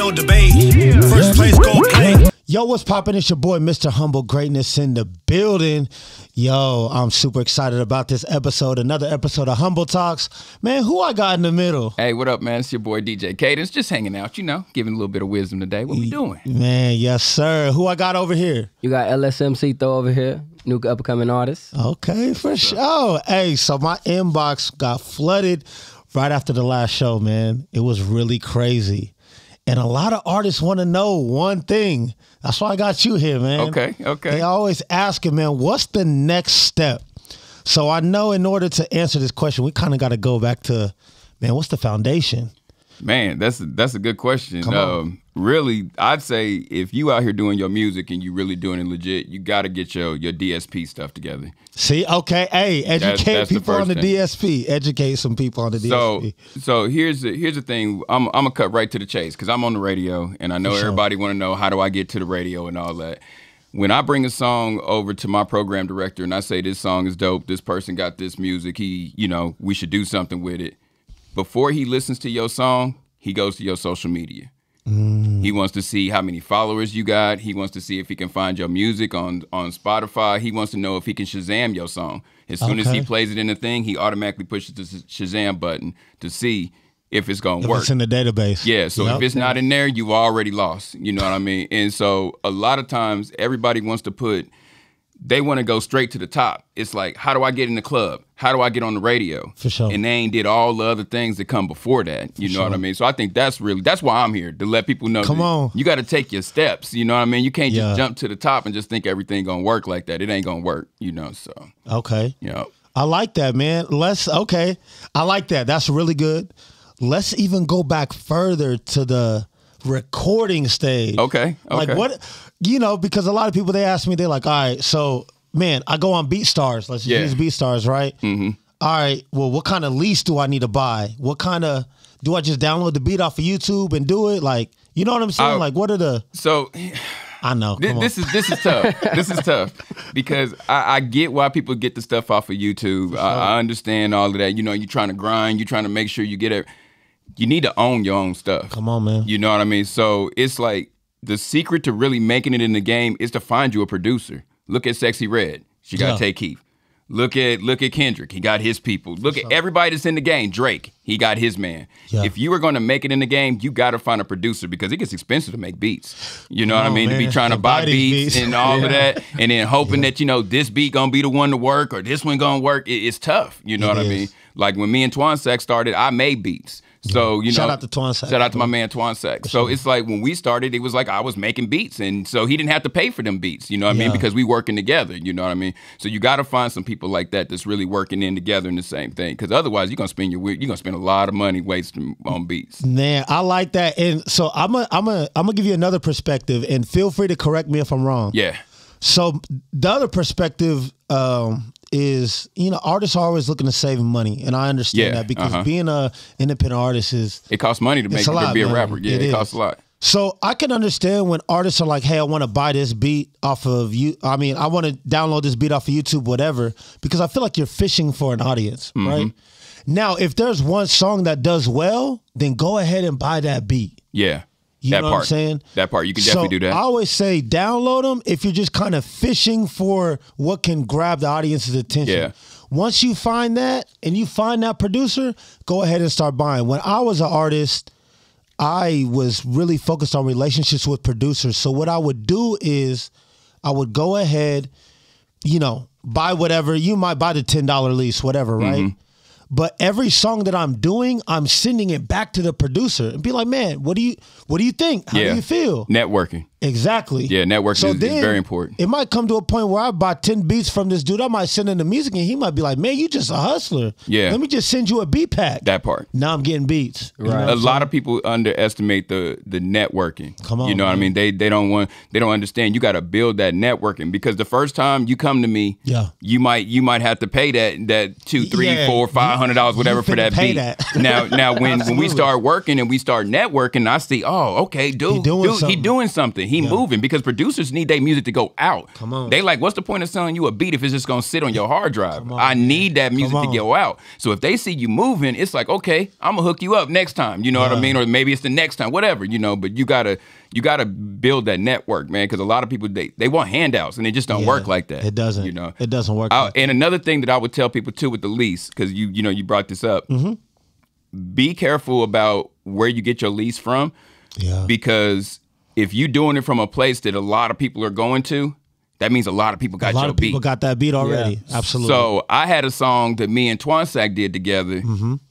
no debate. First place, go play. Yo, what's poppin'? It's your boy, Mr. Humble Greatness in the building. Yo, I'm super excited about this episode. Another episode of Humble Talks. Man, who I got in the middle? Hey, what up, man? It's your boy, DJ Cadence. Just hanging out, you know, giving a little bit of wisdom today. What we doing? Man, yes, sir. Who I got over here? You got LSMC Throw over here, new up-and-coming artist. Okay, for sure. Hey, so my inbox got flooded right after the last show, man. It was really crazy. And a lot of artists want to know one thing. That's why I got you here, man. Okay. They always asking, man, what's the next step? So I know in order to answer this question, we kind of got to go back to, man, what's the foundation? Man, that's a good question. Come on. Really, I'd say if you out here doing your music and you really doing it legit, you got to get your DSP stuff together. See, okay, hey, educate people on the DSP. Educate some people on the DSP. So here's the thing. I'm gonna cut right to the chase because I'm on the radio and I know everybody want to know how do I get to the radio and all that. When I bring a song over to my program director and I say this song is dope, this person got this music, we should do something with it. Before he listens to your song, he goes to your social media. He wants to see how many followers you got. He wants to see if he can find your music on Spotify. He wants to know if he can Shazam your song. As soon as he plays it in the thing, he automatically pushes the Shazam button to see if it's going to work. It's in the database. Yeah, so if it's not in there, you've already lost. You know what I mean? And so a lot of times, everybody wants to they want to go straight to the top. It's like, how do I get in the club? How do I get on the radio? For sure. And they ain't did all the other things that come before that. You know what I mean? So I think that's why I'm here, to let people know. Come on. You got to take your steps. You know what I mean? You can't just jump to the top and just think everything going to work like that. It ain't going to work, so. Okay. Yeah. I like that, man. I like that. That's really good. Let's even go back further to the recording stage. Okay. Like what, because a lot of people, they ask me, they're like, all right, so man, I go on BeatStars. Let's just use BeatStars, right? Mm-hmm. All right, well, what kind of lease do I need to buy? What kind of, do I just download the beat off of YouTube and do it? Like, you know what I'm saying? Like, what are the... So... I know. This is tough. This is tough because I get why people get the stuff off of YouTube. Sure. I understand all of that. You're trying to grind. You're trying to make sure you get it. You need to own your own stuff. Come on, man. You know what I mean? So it's like the secret to really making it in the game is to find you a producer. Look at Sexy Red. She got Tay Keith. Look at Kendrick. He got his people. Look at everybody that's in the game. Drake. He got his man. Yeah. If you were going to make it in the game, you got to find a producer because it gets expensive to make beats. You know what I mean? Man. To be trying to buy beats and all of that, and then hoping that this beat gonna be the one to work or this one gonna work. It's tough. You know what I mean? Like when me and Twan Sack started, I made beats. So, shout out to Twan Sack. Shout out to my man Twan Sack. So it's like when we started, it was like I was making beats. And so he didn't have to pay for them beats, you know what I mean? Because we working together, you know what I mean? So you got to find some people like that that's really working in together in the same thing. Because otherwise, you're going to spend a lot of money wasting on beats. Man, I like that. And so I'm gonna give you another perspective and feel free to correct me if I'm wrong. Yeah. So the other perspective is, artists are always looking to save money, and I understand that because being a independent artist it costs money to be a rapper. Yeah, it costs a lot. So I can understand when artists are like, hey, I want to buy this beat off of you. I mean, I want to download this beat off of YouTube, whatever, because I feel like you're fishing for an audience, right? Now, if there's one song that does well, then go ahead and buy that beat. Yeah. You know what I'm saying? That part, you can definitely do that. I always say download them if you're just kind of fishing for what can grab the audience's attention. Yeah. Once you find that and you find that producer, go ahead and start buying. When I was an artist, I was really focused on relationships with producers. So what I would do is I would go ahead, buy whatever. You might buy the $10 lease, whatever, right? Mm-hmm. But every song that I'm doing, I'm sending it back to the producer and be like, man, what do you think? How do you feel? Networking. Exactly. Yeah, networking is very important. It might come to a point where I buy 10 beats from this dude. I might send him the music and he might be like, man, you just a hustler. Yeah. Let me just send you a beat pack. That part. Now I'm getting beats. Right. A lot of people underestimate the networking. Come on. You know what I mean? They don't understand. You got to build that networking because the first time you come to me, you might have to pay that $200, $300, $400, $500, whatever for that beat. Now when we start working and we start networking, I see, oh, okay, dude, he doing something. He moving because producers need their music to go out. Come on. They like, what's the point of selling you a beat if it's just gonna sit on your hard drive? I need that music to go out. So if they see you moving, it's like, okay, I'm gonna hook you up next time. You know what I mean? Or maybe it's the next time, whatever, you know, but you gotta build that network, man, because a lot of people they want handouts and it just don't work like that. It doesn't. You know, it doesn't work. Like and another thing that I would tell people too with the lease, because you brought this up. Be careful about where you get your lease from. Yeah. Because if you're doing it from a place that a lot of people are going to, that means a lot of people got your beat. A lot of people got that beat already. Yeah. Absolutely. So I had a song that me and Twansack did together.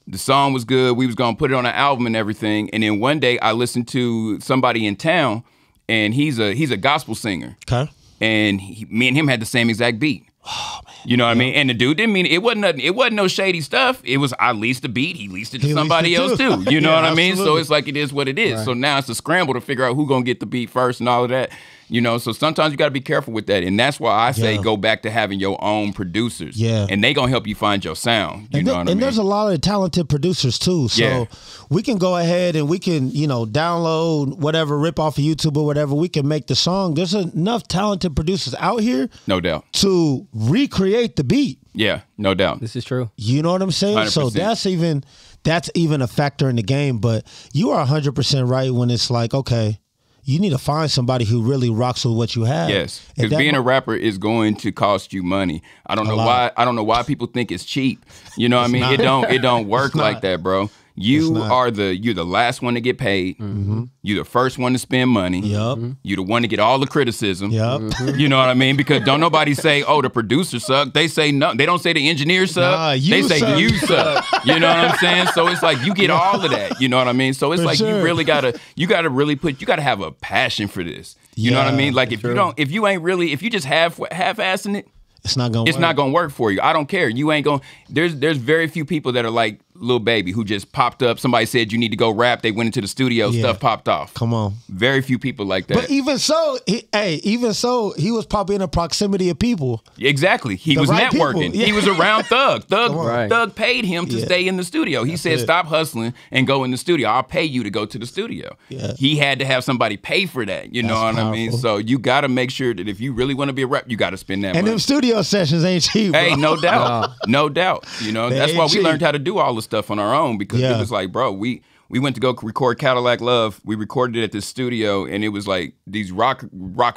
The song was good. We was going to put it on an album and everything. And then one day I listened to somebody in town, and he's a gospel singer. Okay. And me and him had the same exact beat. Oh, man. You know what I mean? And the dude didn't mean it wasn't nothing. It wasn't no shady stuff. It was I leased the beat. He leased it to somebody else too. You know what I mean? So it's like it is what it is. Right. So now it's a scramble to figure out who gonna get the beat first and all of that. You know, so sometimes you got to be careful with that, and that's why I say go back to having your own producers. Yeah, and they gonna help you find your sound. You know what I mean? And there's a lot of talented producers too. So we can go ahead and we can download whatever, rip off of YouTube or whatever. We can make the song. There's enough talented producers out here, no doubt, to recreate the beat. Yeah, no doubt. This is true. You know what I'm saying? 100%. So that's even a factor in the game. But you are 100% right when it's like, okay, you need to find somebody who really rocks with what you have. Yes, because being a rapper is going to cost you money. I don't know why. I don't know why people think it's cheap. You know what I mean? It don't work like that, bro. You're the last one to get paid. You're the first one to spend money. You're the one to get all the criticism. You know what I mean? Because don't nobody say, oh, the producer suck. They say no. They don't say the engineer suck. They say you suck. You know what I'm saying? So it's like you get all of that. You know what I mean? So it's like you really gotta have a passion for this. You know what I mean? Like if you just half-assing it, it's not gonna work for you. I don't care. You ain't gonna. There's very few people that are like Lil Baby who just popped up. Somebody said you need to go rap. They went into the studio. Stuff popped off. Come on. Very few people like that. But even so, he was probably in the proximity of people. Exactly. He was networking. He was around Thug. Thug paid him to stay in the studio. He said, stop hustling and go in the studio. I'll pay you to go to the studio. Yeah. He had to have somebody pay for that. You know what I mean? So you got to make sure that if you really want to be a rap, you got to spend that money. And them studio sessions ain't cheap, bro. Hey, no doubt. No doubt. You know, that's why we learned how to do all this stuff on our own, because it was like, bro, we went to go record Cadillac Love. We recorded it at this studio, and it was like these rock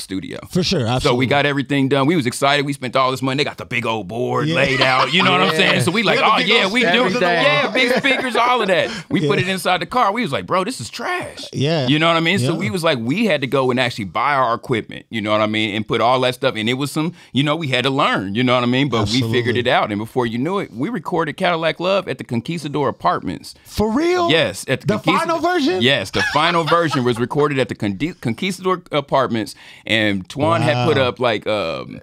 studio. For sure, absolutely. So we got everything done. We was excited. We spent all this money. They got the big old board laid out. You know what I'm saying? So we like, oh yeah, we do. Yeah, big speakers, all of that. We put it inside the car. We was like, bro, this is trash. Yeah. You know what I mean? So we was like, we had to go and actually buy our equipment, you know what I mean, and put all that stuff. And it was some, we had to learn, you know what I mean? But we figured it out. And before you knew it, we recorded Cadillac Love at the Conquistador Apartments. For real? Yes. At the final version? Yes, the final version was recorded at the Conquistador Apartments, and Twan had put up like the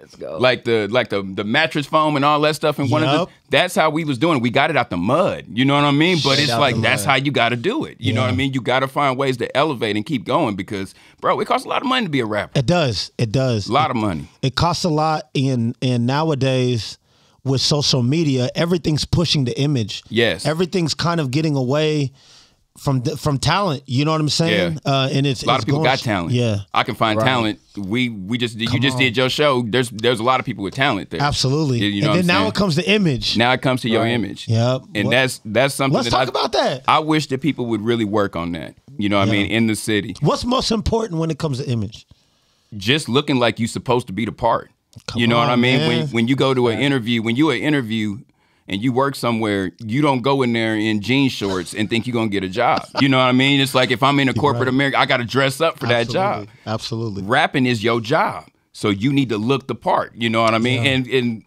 mattress foam and all that stuff in one of the. That's how we was doing it. We got it out the mud. You know what I mean? But it's like that's how you got to do it. You know what I mean? You got to find ways to elevate and keep going, because, bro, it costs a lot of money to be a rapper. It does. It does. A lot of money. It costs a lot, and nowadays, with social media, everything's pushing the image. Yes. Everything's kind of getting away from talent. You know what I'm saying? Yeah. And it's a lot of people got talent. Yeah. I can find talent. You just did your show. There's a lot of people with talent there. Absolutely. You know and then now it comes to image. Now it comes to your image. Yep. And that's something. Let's talk about that. I wish that people would really work on that. You know what I mean? In the city. What's most important when it comes to image? Just looking like you're supposed to be the part. You know what I mean? When you go to an interview, and you work somewhere, you don't go in there in jean shorts and think you're going to get a job. You know what I mean? It's like if I'm in a corporate America, I got to dress up for that job. Absolutely. Rapping is your job. So you need to look the part. You know what I mean? Yeah. And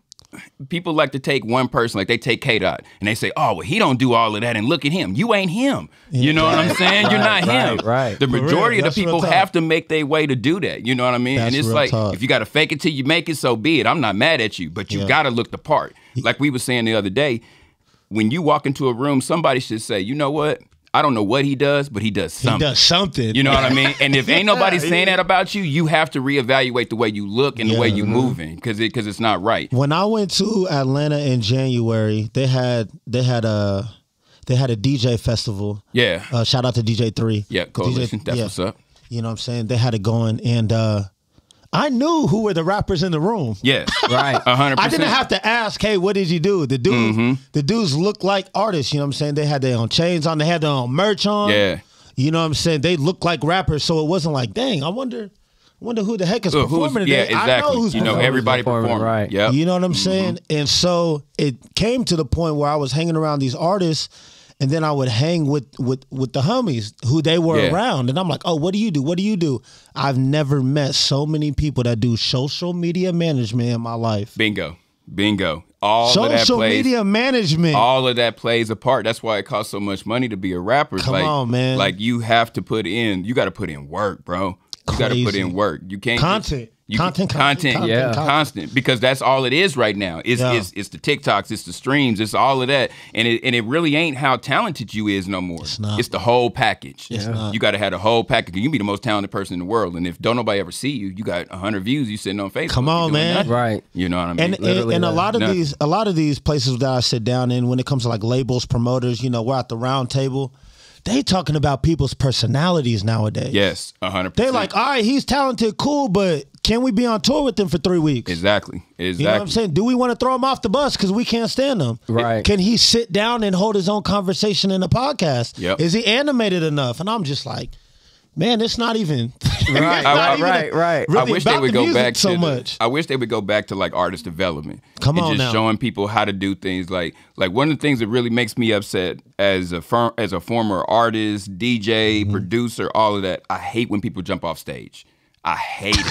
people like to take one person, like they take K-Dot, and they say, oh, well, he don't do all of that, and look at him. You ain't him. Yeah. You know what I'm saying? You're not him. Right. The majority of the people have to make their way to do that. You know what I mean? That's and it's like, if you got to fake it till you make it, so be it. I'm not mad at you, but you got to look the part. Like we were saying the other day, when you walk into a room, somebody should say, you know what? I don't know what he does, but he does something. He does something. You know what I mean? And if ain't nobody saying that about you, you have to reevaluate the way you look and the way you moving, because it's not right. When I went to Atlanta in January, they had a DJ festival. Yeah. Shout out to DJ 3. Yeah, Coalition. That's what's up. You know what I'm saying? They had it going, and I knew who were the rappers in the room. Yes. Right. 100%. I didn't have to ask, hey, what did you do? The dudes look like artists, you know what I'm saying? They had their own chains on, they had their own merch on. Yeah. You know what I'm saying? They looked like rappers, so it wasn't like, dang, I wonder who the heck is performing today. Yeah, exactly. I know who's performing. Everybody performing. Right. Yep. You know what I'm saying? And so it came to the point where I was hanging around these artists, and then I would hang with the homies who they were around. And I'm like, oh, what do you do? What do you do? I've never met so many people that do social media management in my life. Bingo. All of that Social plays, media management. all of that plays a part. That's why it costs so much money to be a rapper. Come on, man. Like you have to put in. You got to put in work, bro. You got to put in work. You can't Content. Constant, because that's all it is right now. It's the TikToks, it's the streams, it's all of that, and it really ain't how talented you is no more. It's not. It's the whole package. It's not. You got to have the whole package. You can be the most talented person in the world, and if don't nobody ever see you, you got 100 views. You sitting on Facebook. Come on, you doing man. nothing. Right. You know what I mean? And a lot of Nothing. a lot of these places that I sit down in, when it comes to like labels, promoters, you know, we're at the round table. They talking about people's personalities nowadays. Yes, 100%. They like, all right, he's talented, cool, but can we be on tour with him for 3 weeks? Exactly. You know what I'm saying? Do we want to throw him off the bus because we can't stand him? Right. Can he sit down and hold his own conversation in a podcast? Yep. Is he animated enough? And I'm just like, man, it's not even Right. Right. really I wish they about would the go music back so to much. I wish they would go back to like artist development. Come and on just now. showing people how to do things. Like one of the things that really makes me upset as a former artist, DJ, Mm-hmm. producer, all of that. I hate when people jump off stage. I hate it.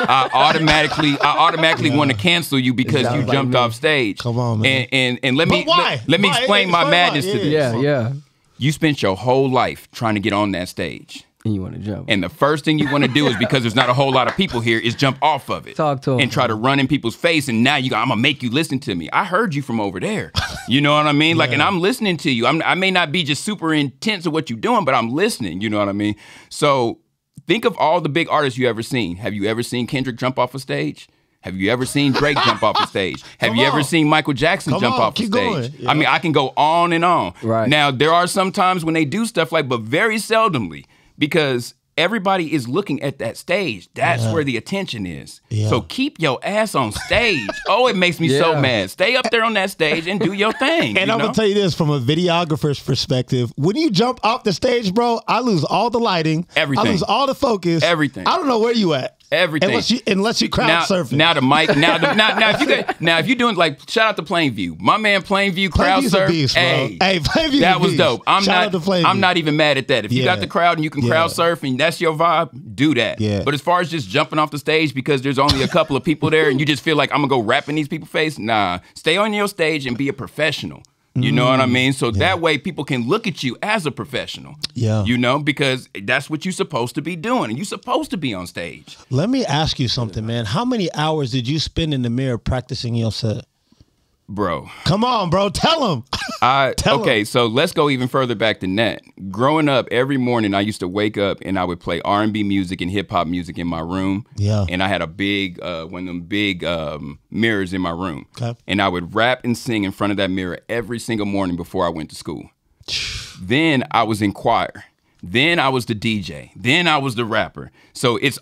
I automatically want to cancel you because you like jumped me. off stage. Come on, man. And let me But why? let me Why? explain my Explain madness why. to this. Yeah. You spent your whole life trying to get on that stage. And you want to jump. And the first thing you want to do is, because there's not a whole lot of people here, is jump off of it. Talk to 'em. And try to run in people's face. And now I'm going to make you listen to me. I heard you from over there. You know what I mean? Like, and I'm listening to you. I may not be just super intense at what you're doing, but I'm listening. You know what I mean? So think of all the big artists you ever seen. Have you ever seen Kendrick jump off a stage? Have you ever seen Drake jump off a stage? Have you ever seen Michael Jackson jump off a keep stage? going. Yeah. I mean, I can go on and on. Right. Now, there are some times when they do stuff but very seldomly, because everybody is looking at that stage. That's where the attention is. Yeah. So keep your ass on stage. Oh, it makes me so Yeah. mad. Stay up there on that stage and do your thing. And I'm going to tell you this from a videographer's perspective. When you jump off the stage, bro, I lose all the lighting. Everything. I lose all the focus. Everything. I don't know where you at. Everything. Unless you crowd surfing. Now the mic. Now if you're doing like, shout out to Plainview. My man Plainview crowd Plainview's a surf. beast, bro. Hey, Plainview's that a was beast. dope. Shout out to Plainview. I'm not even mad at that. If you got Yeah. the crowd and you can crowd surf and that's your vibe, do that. Yeah. But as far as just jumping off the stage because there's only a couple of people there and you just feel like I'm gonna go rap in these people's face, nah. Stay on your stage and be a professional. You know what I mean? So that way people can look at you as a professional. Yeah. You know, because that's what you're supposed to be doing. And you're supposed to be on stage. Let me ask you something, man. How many hours did you spend in the mirror practicing your set? Bro. Come on, bro. Tell him. Okay, so let's go even further back than that. Growing up, every morning I used to wake up and I would play R&B music and hip hop music in my room. Yeah. And I had a big, one of them big mirrors in my room. Okay. And I would rap and sing in front of that mirror every single morning before I went to school. Then I was in choir. Then I was the DJ. Then I was the rapper. So it's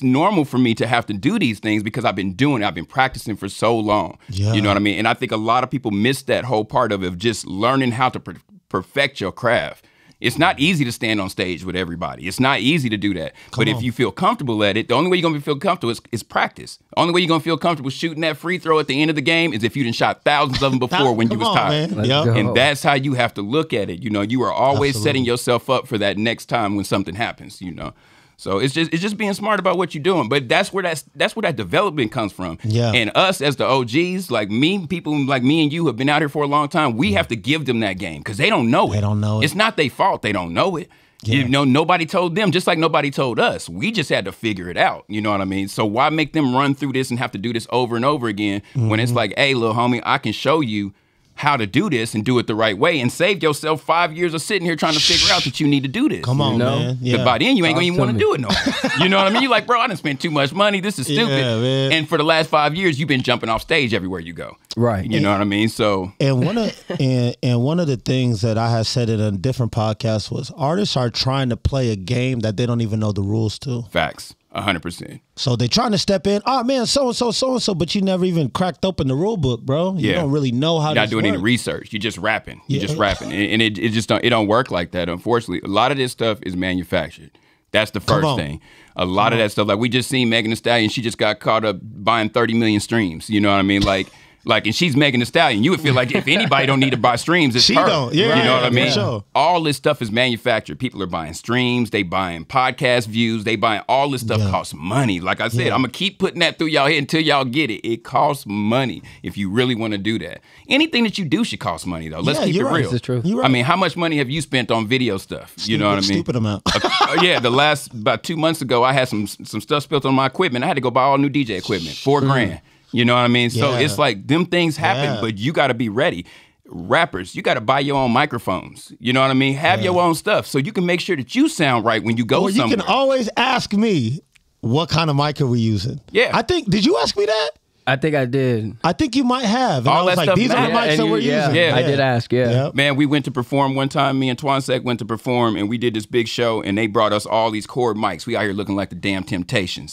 normal for me to have to do these things because I've been doing it. I've been practicing for so long. Yeah. You know what I mean? And I think a lot of people miss that whole part of just learning how to perfect your craft. It's not easy to stand on stage with everybody. It's not easy to do that. But if you feel comfortable at it, the only way you're going to feel comfortable is practice. The only way you're going to feel comfortable shooting that free throw at the end of the game is if you done shot thousands of them before when you was tired. Man. Let's Yep. go. And that's how you have to look at it. You know, you are always Absolutely. setting yourself up for that next time when something happens, you know. So it's just being smart about what you're doing. But that's where that development comes from. Yeah. And us as the OGs, like me, people like me and you have been out here for a long time, we have to give them that game because they don't know it. They don't know it. It's not their fault. They don't know it. Yeah. You know, nobody told them, just like nobody told us. We just had to figure it out. You know what I mean? So why make them run through this and have to do this over and over again when it's like, hey, little homie, I can show you how to do this and do it the right way and save yourself 5 years of sitting here trying to figure out that you need to do this. Come on, You know? man. Because by then you ain't gonna even want to do it no more. You know what I mean? You're like, bro, I done spent too much money. This is stupid. Yeah, man. And for the last 5 years, you've been jumping off stage everywhere you go. Right. You know what I mean? So And one of and one of the things that I had said in a different podcast was artists are trying to play a game that they don't even know the rules to. facts, 100%. So they're trying to step in. Oh man, so and so, but you never even cracked open the rule book, bro. You Yeah. don't really know how. You're not this doing any works. research. You're just rapping. You're Yeah. just rapping, and it just don't work like that. Unfortunately, a lot of this stuff is manufactured. That's the first on. thing. A lot of that stuff, like we just seen Megan Thee Stallion. She just got caught up buying 30 million streams. You know what I mean? Like, and she's Megan Thee Stallion. You would feel like if anybody don't need to buy streams, it's She her. don't. Yeah, you know what I for mean? sure. All this stuff is manufactured. People are buying streams. They buying podcast views. They buying all this stuff. Yeah. Costs money. Like I said, Yeah. I'm gonna keep putting that through y'all head until y'all get it. It costs money if you really want to do that. Anything that you do should cost money though. Let's Yeah, keep it you're right. real. This is true. You're right. I mean, how much money have you spent on video stuff? You know what I mean? Stupid amount. Yeah, the last about 2 months ago, I had some stuff spilled on my equipment. I had to go buy all new DJ equipment, $4,000. You know what I mean? So Yeah. it's like them things happen, Yeah. but you got to be ready. Rappers, you got to buy your own microphones. You know what I mean? Have your own stuff so you can make sure that you sound right when you go Well, you somewhere. can always ask me what kind of mic are we using. Yeah. I think. Did you ask me that? I think I did. I think you might have. And All I was that like, stuff these are the matters. mics that and we're yeah, using. Yeah. I did ask. Yeah. Yep. Man, we went to perform one time. Me and Twansek went to perform, and we did this big show, and they brought us all these cord mics. We out here looking like the damn Temptations.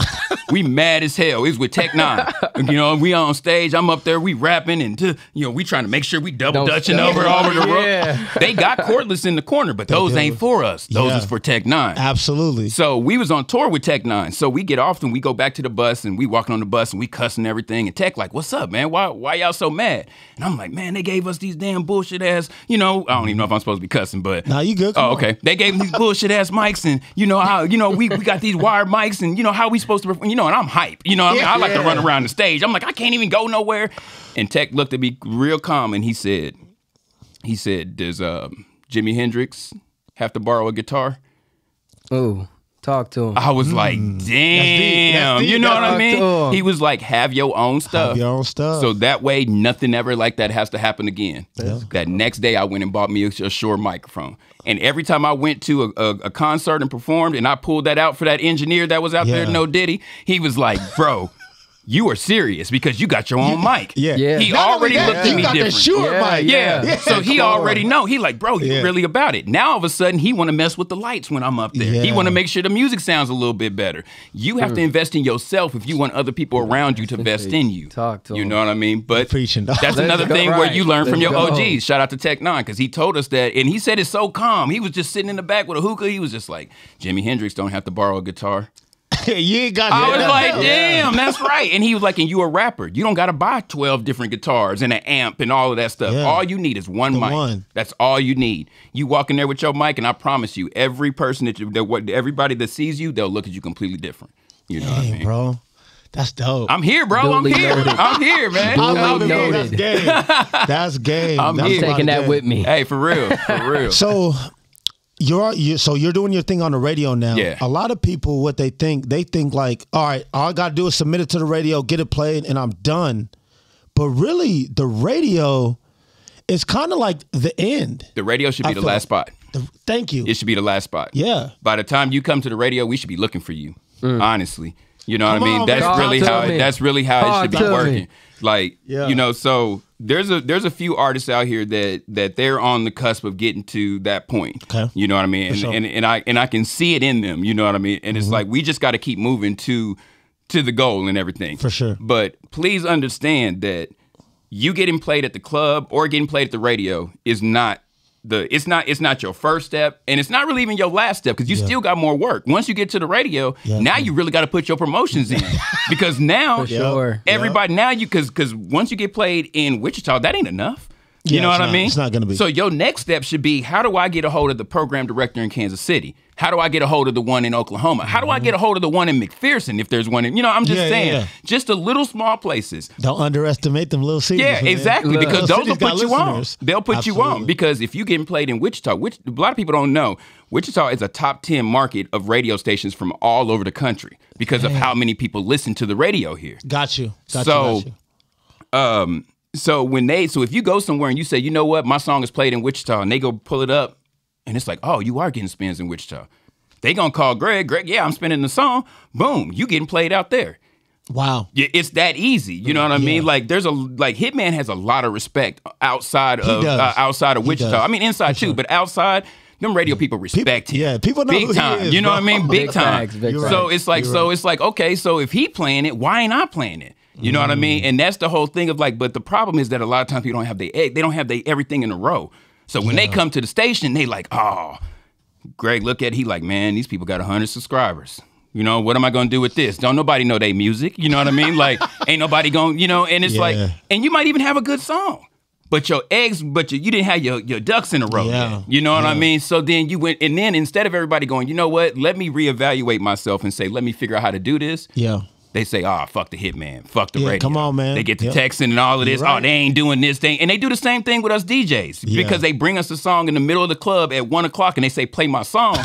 We mad as hell. It was with Tech Nine. You know, we on stage. I'm up there. We rapping, and we trying to make sure we double Don't dutching stop. over the rope. Yeah. They got cordless in the corner, but those do. ain't for us. Those Yeah. is for Tech Nine. Absolutely. So we was on tour with Tech Nine. So we get off and we go back to the bus and we walking on the bus and we cussing everything. And Tech like, what's up, man? Why y'all so mad? And I'm like, man, they gave us these damn bullshit ass, I don't even know if I'm supposed to be cussing, but Nah, you good. Come oh, on. okay. They gave me these bullshit ass mics, and how we got these wired mics, and how we supposed to, and I'm hype. You know what I mean? I like to run around the stage. I'm like, I can't even go nowhere. And Tech looked at me real calm, and he said, does Jimi Hendrix have to borrow a guitar? Ooh, talk to him. I was like, damn. That's deep. You know what I Talk mean? to him. He was like, have your own stuff. Have your own stuff. So that way, nothing ever like that has to happen again. That next day, I went and bought me a Shure microphone. And every time I went to a concert and performed, and I pulled that out for that engineer that was out there, Yeah. No Diddy, he was like, bro, you are serious because you got your own mic. Yeah. Yeah. He Not only already that, looked at you me got different. The Shure Yeah, mic. Yeah. So he already know. He like, bro, you Yeah. really about it. Now all of a sudden he want to mess with the lights when I'm up there. He Yeah. want to make sure the music sounds a little bit better. You have to invest in yourself if you want other people around you to invest in you. Talk to You him. know what I mean? But Preaching, dog. that's Let's another go. thing where Right. you learn from Let's your go. OGs. Shout out to Tech Nine because he told us that, and he said it's so calm. He was just sitting in the back with a hookah. He was just like, Jimi Hendrix don't have to borrow a guitar. You ain't got. I was that. like, damn, that's right. And he was like, and you a rapper. You don't got to buy 12 different guitars and an amp and all of that stuff. Yeah. All you need is one mic. one. That's all you need. You walk in there with your mic, and I promise you, every person everybody that sees you, they'll look at you completely different. You know what I Dang, mean? bro. That's dope. I'm here, bro. I'm Duly here. noted. I'm here, man. Duly I love it, bro. noted. That's game. That's game. I'm That's here. a lot Taking of that game. with me. Hey, for real. For real. So you're doing your thing on the radio now. Yeah. A lot of people, what they think like, all right, all I gotta do is submit it to the radio, get it played, and I'm done. But really, the radio is kind of like the end. The radio should be I the feel last spot. Thank you. It should be the last spot. Yeah. By the time you come to the radio, we should be looking for you. Honestly. You know what Come I mean? on, That's man. really Talk how to me. it Talk should be to me. working. Like, Yeah. so there's a few artists out here that they're on the cusp of getting to that point. Okay. You know what I mean? And, sure. and I can see it in them, you know what I mean? And it's like we just got to keep moving to the goal and everything. For sure. But please understand that you getting played at the club or getting played at the radio is not it's not your first step, and it's not really even your last step because you still got more work. Once you get to the radio, now you really got to put your promotions in because now For sure. everybody now you because once you get played in Wichita, that ain't enough. You Yeah, know it's what I not- mean? it's not gonna be. So your next step should be, how do I get a hold of the program director in Kansas City? How do I get a hold of the one in Oklahoma? How do I get a hold of the one in McPherson if there's one in, I'm just Yeah, yeah, saying, yeah. just the little small places. Don't underestimate them little cities. Yeah, man. exactly. Look. Because Those those will cities got put you on. listeners. They'll put you on. Absolutely. Because if you getting played in Wichita, which a lot of people don't know, Wichita is a top 10 market of radio stations from all over the country because of how many people listen to the radio here. Got you. Got So, you. So if you go somewhere and you say, you know what, my song is played in Wichita, and they go pull it up, and it's like, oh, you are getting spins in Wichita. They gonna call Greg, yeah, I'm spinning the song. Boom, you getting played out there. Wow. It's that easy. You know what I mean? Like Hitman has a lot of respect outside of Wichita. I mean, inside too, but outside, them radio people respect him. Yeah, people know big who time. he is, you know bro. what I mean? Big time. Big So it's like, okay, so if he playing it, why ain't I playing it? You know what I mean? And that's the whole thing of like, but the problem is that a lot of times people don't have they don't have everything in a row. So when they come to the station, they like, oh, Greg, look at he like, man, these people got 100 subscribers. You know, what am I going to do with this? Don't nobody know they music. You know what I mean? Like, ain't nobody going, you know, and it's like, and you might even have a good song, but you didn't have your ducks in a row yet. You know what I mean? So then you went, and then instead of everybody going, you know what, let me reevaluate myself and say, let me figure out how to do this. Yeah. They say, oh, fuck the Hitman, fuck the radio. Come on, man. They get to texting and all of this. Right. Oh, they ain't doing this thing. And they do the same thing with us DJs because they bring us a song in the middle of the club at 1 o'clock and they say, play my song.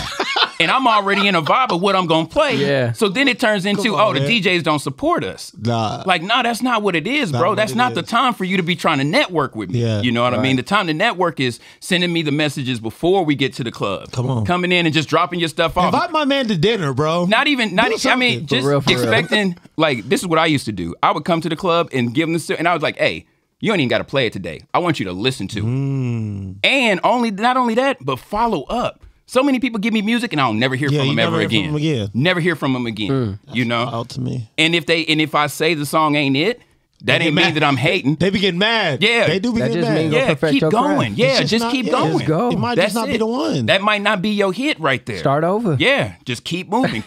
And I'm already in a vibe of what I'm going to play. Yeah. So then it turns into, the DJs don't support us. Nah. Like, no, that's not what it is, bro. That's not the time for you to be trying to network with me. Yeah. You know what I mean? The time to network is sending me the messages before we get to the club. Come on. Coming in and just dropping your stuff off. Invite my man to dinner, bro. I mean, just expecting, like, this is what I used to do. I would come to the club and give them and I was like, hey, you ain't even got to play it today. I want you to listen to it. And not only that, but follow up. So many people give me music and I'll never hear from them ever again. Never hear from them again. You know? Out to me. And if I say the song ain't it, that ain't mean that I'm hating. They be getting mad. Yeah. They do be getting mad. Yeah, keep going. Yeah, just keep going. Just go. It might just not be the one. That might not be your hit right there. Start over. Yeah, just keep moving,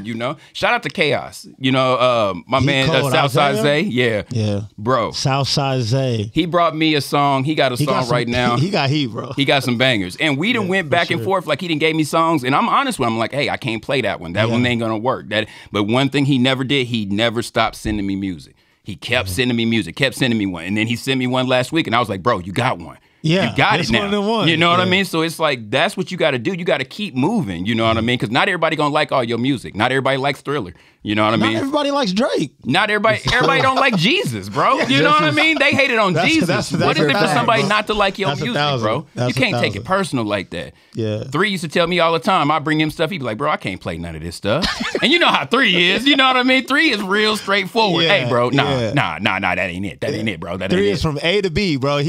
you know? Shout out to Chaos. You know, my man Southside Zay. Yeah. Bro. Southside Zay. He brought me a song. He got a song right now. He got heat, bro. He got some bangers. And we done went back and forth. Like, he done gave me songs. And I'm honest with him. I'm like, hey, I can't play that one. That one ain't going to work. But one thing he never did, he never stopped sending me music. He kept sending me music, kept sending me one. And then he sent me one last week, and I was like, bro, you got one. Yeah, you got it now. One of the ones. You know what I mean? So it's like, that's what you got to do. You got to keep moving. You know what I mean? Because not everybody going to like all your music. Not everybody likes Thriller. You know what I mean? Not everybody likes Drake. Not everybody don't like Jesus, bro. You know what I mean? They hated on Jesus. What is it for somebody not to like your music, bro? You can't take it personal like that. Yeah. 3 used to tell me all the time, I bring him stuff, he'd be like, bro, I can't play none of this stuff. And you know how 3 is. You know what I mean? 3 is real straightforward. Yeah, hey, bro, nah, that ain't it. That ain't it, bro. That 3 ain't is from A to B, bro.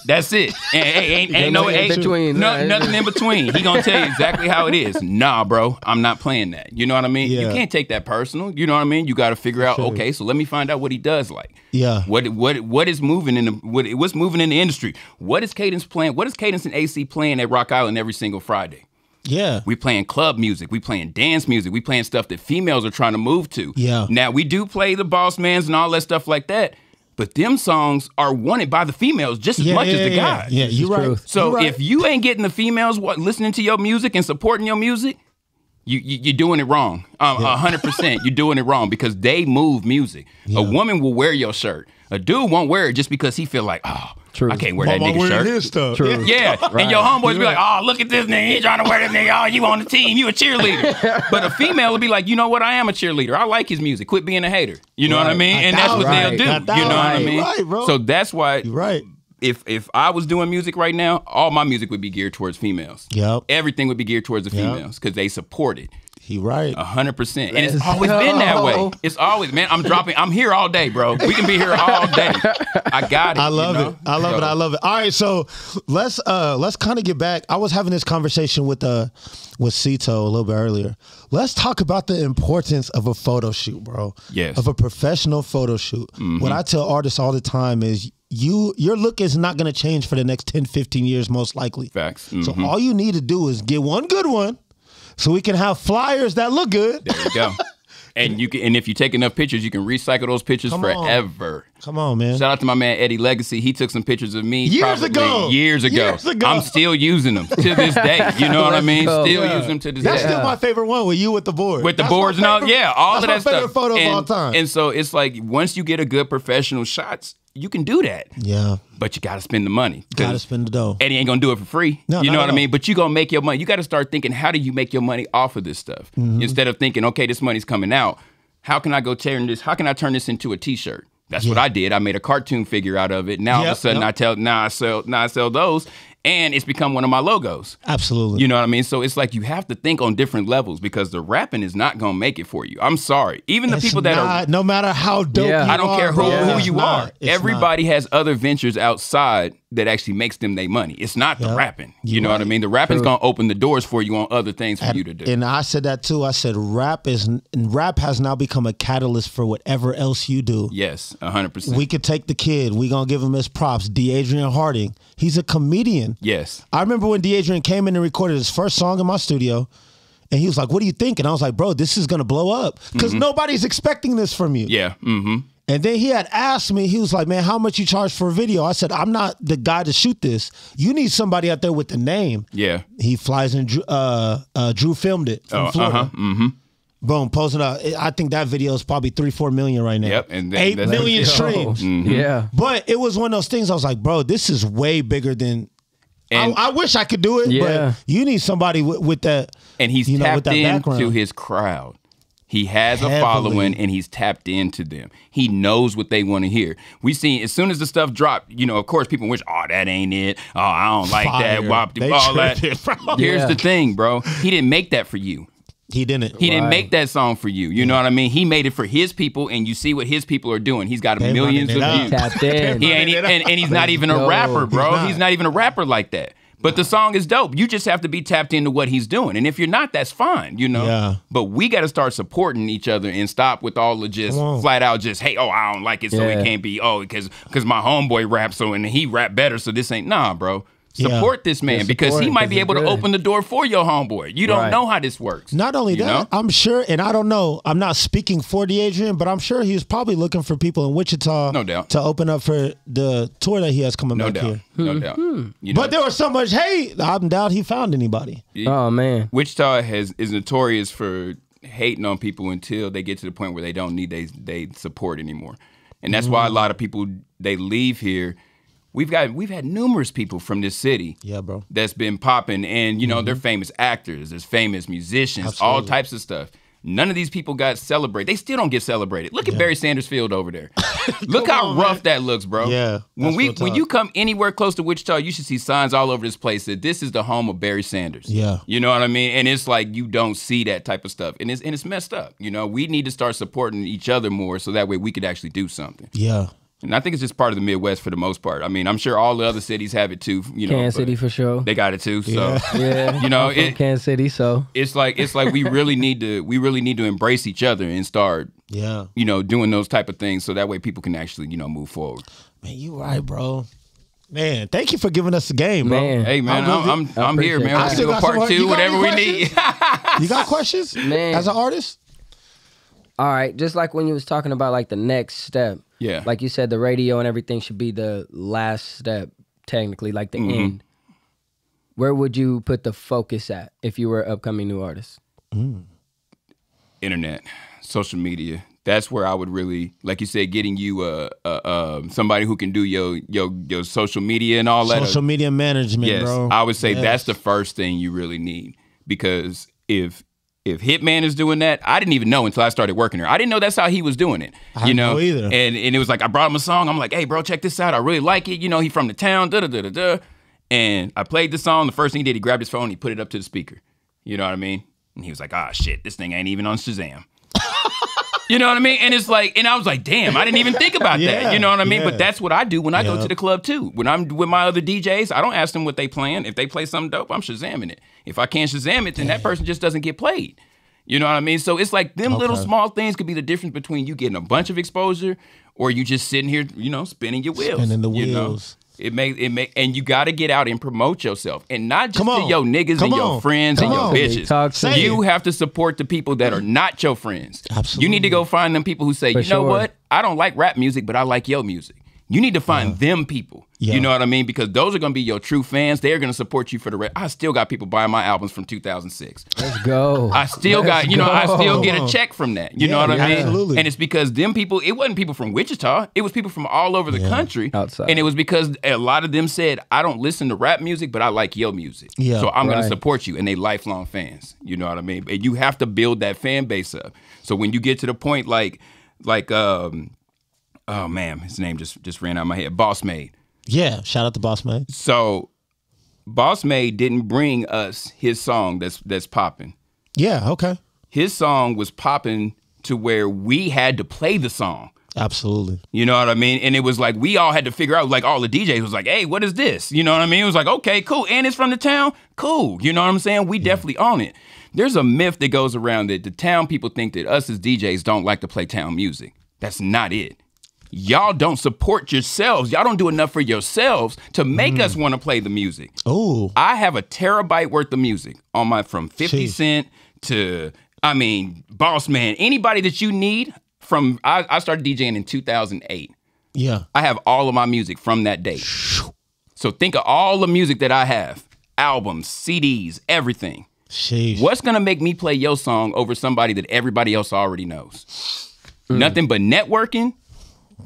That's it. Ain't no in between. Nothing in between. He gonna tell you exactly how it is. Nah, bro, I'm not playing that. You know what I mean? You can't take that personal. You know what I mean? You got to figure out. Okay, so let me find out what he does like. Yeah. What is moving in what's moving in the industry? What is Cadence playing? What is Cadence and AC playing at Rock Island every single Friday? Yeah. We playing club music. We playing dance music. We playing stuff that females are trying to move to. Yeah. Now we do play the Boss Mans and all that stuff like that. But them songs are wanted by the females just as much as the guys. Yeah, you're right. So if you ain't getting the females listening to your music and supporting your music, you're doing it wrong. 100%. You're doing it wrong because they move music. Yeah. A woman will wear your shirt. A dude won't wear it just because he feel like, oh, I can't wear that nigga shirt. His stuff. True. Yeah. Right. And your homeboys be like, oh, look at this nigga. He trying to wear this nigga. Oh, you on the team. You a cheerleader. But a female will be like, you know what? I am a cheerleader. I like his music. Quit being a hater. You know what I mean? And that's what they'll do. You know what I mean? Right, bro. So that's why. You're right. If I was doing music right now, all my music would be geared towards females. Yep. Everything would be geared towards the females because they support it. He right. 100%. And it's always been that way. It's always, man, I'm here all day, bro. We can be here all day. I got it. I love it. I love it. All right, so let's kind of get back. I was having this conversation with Cito a little bit earlier. Let's talk about the importance of a photo shoot, bro. Yes. Of a professional photo shoot. Mm-hmm. What I tell artists all the time is your look is not going to change for the next 10, 15 years, most likely. Facts. Mm-hmm. So all you need to do is get one good one so we can have flyers that look good. There you go. And if you take enough pictures, you can recycle those pictures forever. Come on, man. Shout out to my man Eddie Legacy. He took some pictures of me years ago. I'm still using them to this day. You know what I mean? Still using them to this day. That's still my favorite one with you with the board. With the boards and all, all of that stuff. That's my favorite photo of all time. And so it's like once you get a good professional shots, you can do that. Yeah. But you got to spend the money. Got to spend the dough. Eddie ain't going to do it for free. No, you know what I mean? But you going to make your money. You got to start thinking, how do you make your money off of this stuff? Mm-hmm. Instead of thinking, okay, this money's coming out. How can I turn this into a t-shirt? That's what I did. I made a cartoon figure out of it. Now all of a sudden I sell those. And it's become one of my logos. Absolutely. You know what I mean? So it's like you have to think on different levels because the rapping is not going to make it for you. I'm sorry. Even the people that are... No matter how dope you are. I don't care who you are. Everybody not. has other ventures outside that actually makes them their money. It's not the rapping. You know what I mean? The rapping's going to open the doors for you on other things for you to do. And I said that too. I said rap has now become a catalyst for whatever else you do. Yes, 100%. We could take the kid. We going to give him his props. D'Adrian Harding. He's a comedian. Yes. I remember when D'Adrian came in and recorded his first song in my studio. And he was like, what do you think? And I was like, bro, this is going to blow up. Because nobody's expecting this from you. Yeah. And then he had asked me, he was like, man, how much you charge for a video? I said, I'm not the guy to shoot this. You need somebody out there with the name. Yeah. He flies in, Drew filmed it from Florida. Boom, posing up. I think that video is probably 3-4 million right now. Yep. And 8 million streams. Yeah. But it was one of those things I was like, bro, this is way bigger than... I wish I could do it, but you need somebody with that. And he's tapped into his crowd. He has a following and he's tapped into them. He knows what they want to hear. We seen as soon as the stuff dropped, of course people wish, oh, that ain't it. Oh, I don't like that. All that. Here's the thing, bro. He didn't make that for you. He didn't. He didn't make that song for you. You know what I mean? He made it for his people, and you see what his people are doing. He's got millions of views. Tapped in. And he's not even a rapper, bro. He's not even a rapper like that. But the song is dope. You just have to be tapped into what he's doing. And if you're not, that's fine, Yeah. But we got to start supporting each other and stop with all the just flat out just, hey, I don't like it, so it can't be, because my homeboy raps, and he rap better, so this ain't, nah, bro. Support this man because he might be able to open the door for your homeboy. You don't know how this works. Not only that, I'm sure, and I don't know, I'm not speaking for D'Adrian, but I'm sure he was probably looking for people in Wichita to open up for the tour that he has coming back here. No doubt. But there was so much hate, I doubt he found anybody. Oh, man. Wichita is notorious for hating on people until they get to the point where they don't need they support anymore. And that's why a lot of people, they leave here. We've had numerous people from this city, bro, that's been popping, and they're famous actors, there's famous musicians, all types of stuff. None of these people got celebrated. They still don't get celebrated. Look at Barry Sanders Field over there. Look how rough that looks, bro. Yeah. When you come anywhere close to Wichita, you should see signs all over this place that this is the home of Barry Sanders. Yeah. You know what I mean? And it's like you don't see that type of stuff, and it's messed up. We need to start supporting each other more so that way we could actually do something. Yeah. And I think it's just part of the Midwest for the most part. I mean, I'm sure all the other cities have it too. Kansas City for sure. They got it too. So I'm from Kansas City. So it's like we really need to embrace each other and start doing those type of things so that way people can actually move forward. Man, you right, bro. Man, thank you for giving us the game, bro. Man. Hey, man, I'm here, man. I We'll do a part 2, whatever we need. You got questions, man? As an artist? All right, just like when you was talking about like the next step. Yeah. Like you said, the radio and everything should be the last step, technically, like the end. Where would you put the focus at if you were an upcoming new artist? Internet, social media. That's where I would really, like you said, getting you somebody who can do your social media and all that. Social media management, bro. I would say that's the first thing you really need, because if Hitman is doing that, I didn't even know until I started working here. I didn't know that's how he was doing it. I didn't know either. And it was like I brought him a song. I'm like, hey, bro, check this out. I really like it. He from the town. Da da da da da. And I played the song. The first thing he did, he grabbed his phone, and he put it up to the speaker. You know what I mean? And he was like, ah, shit, this thing ain't even on Shazam. You know what I mean? And it's like, and I was like, damn, I didn't even think about that. You know what I mean? But that's what I do when I go to the club too. When I'm with my other DJs, I don't ask them what they playing. If they play something dope, I'm Shazamming it. If I can't Shazam it, then that person just doesn't get played. You know what I mean? So it's like them little small things could be the difference between you getting a bunch of exposure or you just sitting here, spinning your wheels. Spinning the wheels. It make, and you got to get out and promote yourself, and not just to your niggas and your friends and your bitches. You have to support the people that are not your friends. Absolutely. You need to go find them people who say, you know what? I don't like rap music, but I like your music. You need to find them people. Yeah. You know what I mean? Because those are going to be your true fans. They're going to support you for the rest. I still got people buying my albums from 2006. Let's go. I still I still get a check from that. You know what I mean? Absolutely. And it's because them people, it wasn't people from Wichita. It was people from all over the country. Outside. And it was because a lot of them said, I don't listen to rap music, but I like your music. Yeah. So I'm going to support you. And they lifelong fans. You know what I mean? And you have to build that fan base up. So when you get to the point like oh man, his name just ran out of my head. Boss Made. Yeah, shout out to Boss Man. So Boss Made didn't bring us his song that's popping. Yeah, okay. His song was popping to where we had to play the song. Absolutely. You know what I mean? And it was like we all had to figure out, like all the DJs was like, hey, what is this? You know what I mean? It was like, okay, cool. And it's from the town? Cool. You know what I'm saying? We definitely own it. There's a myth that goes around that the town people think that us as DJs don't like to play town music. That's not it. Y'all don't support yourselves. Y'all don't do enough for yourselves to make us want to play the music. Oh. I have a terabyte worth of music on my, from 50 Jeez. Cent to, I mean, Boss Man, anybody that you need from, I started DJing in 2008. Yeah. I have all of my music from that date. So think of all the music that I have, albums, CDs, everything. Sheesh. What's gonna make me play your song over somebody that everybody else already knows? Nothing but networking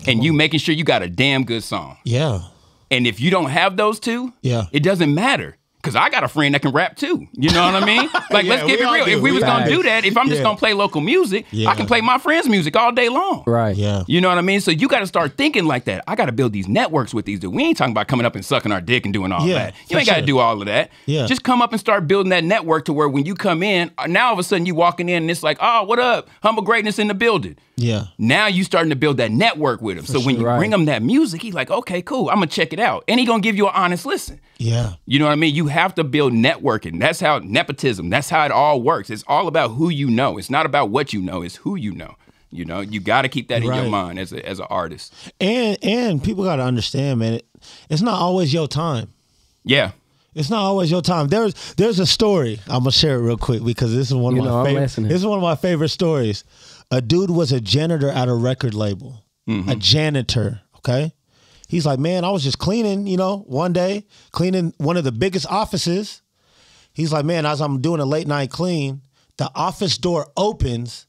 and you making sure you got a damn good song. Yeah. And if you don't have those two, Yeah. it doesn't matter. Because I got a friend that can rap too. You know what I mean? Like, Yeah, let's keep we it all real. do. If we was going to Right. do that, if I'm just Yeah. going to play local music, Yeah. I can play my friend's music all day long. Right. Yeah. You know what I mean? So you got to start thinking like that. I got to build these networks with these dudes. We ain't talking about coming up and sucking our dick and doing all Yeah, that. You for ain't got to sure. do all of that. Yeah. Just come up and start building that network to where when you come in, now all of a sudden you walking in and it's like, oh, what up? Humble Greatness in the building. Yeah. Now you starting to build that network with him. So when you Right. bring him that music, he's like, okay, cool. I'm going to check it out. And he going to give you an honest listen. Yeah. You know what I mean? You have to build networking. That's how nepotism, that's how it all works. It's all about who you know. It's not about what you know, it's who you know. You know, you got to keep that in your Right. mind as an artist. And people got to understand, man, it's not always your time. Yeah. It's not always your time. There's a story. I'm gonna share it real quick because this is one of You know, my I'm favorite. listening. This is one of my favorite stories. A dude was a janitor at a record label. A janitor. Okay. He's like, man, I was just cleaning. You know, one day cleaning one of the biggest offices. He's like, man, as I'm doing a late night clean, the office door opens.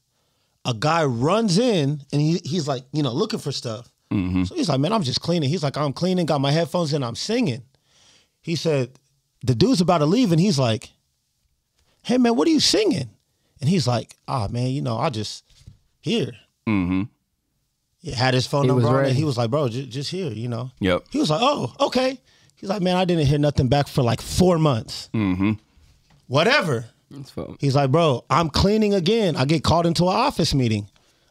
A guy runs in and he's like, you know, looking for stuff. So he's like, man, I'm just cleaning. He's like, I'm cleaning, got my headphones in, I'm singing. He said, the dude's about to leave and he's like, hey, man, what are you singing? And he's like, man, you know, I just here. He had his phone He was number on it. ready. He was like, bro, just here, you know. Yep. He was like, oh, okay. He's like, man, I didn't hear nothing back for like 4 months. Whatever. That's fun. He's like, bro, I'm cleaning again. I get called into an office meeting.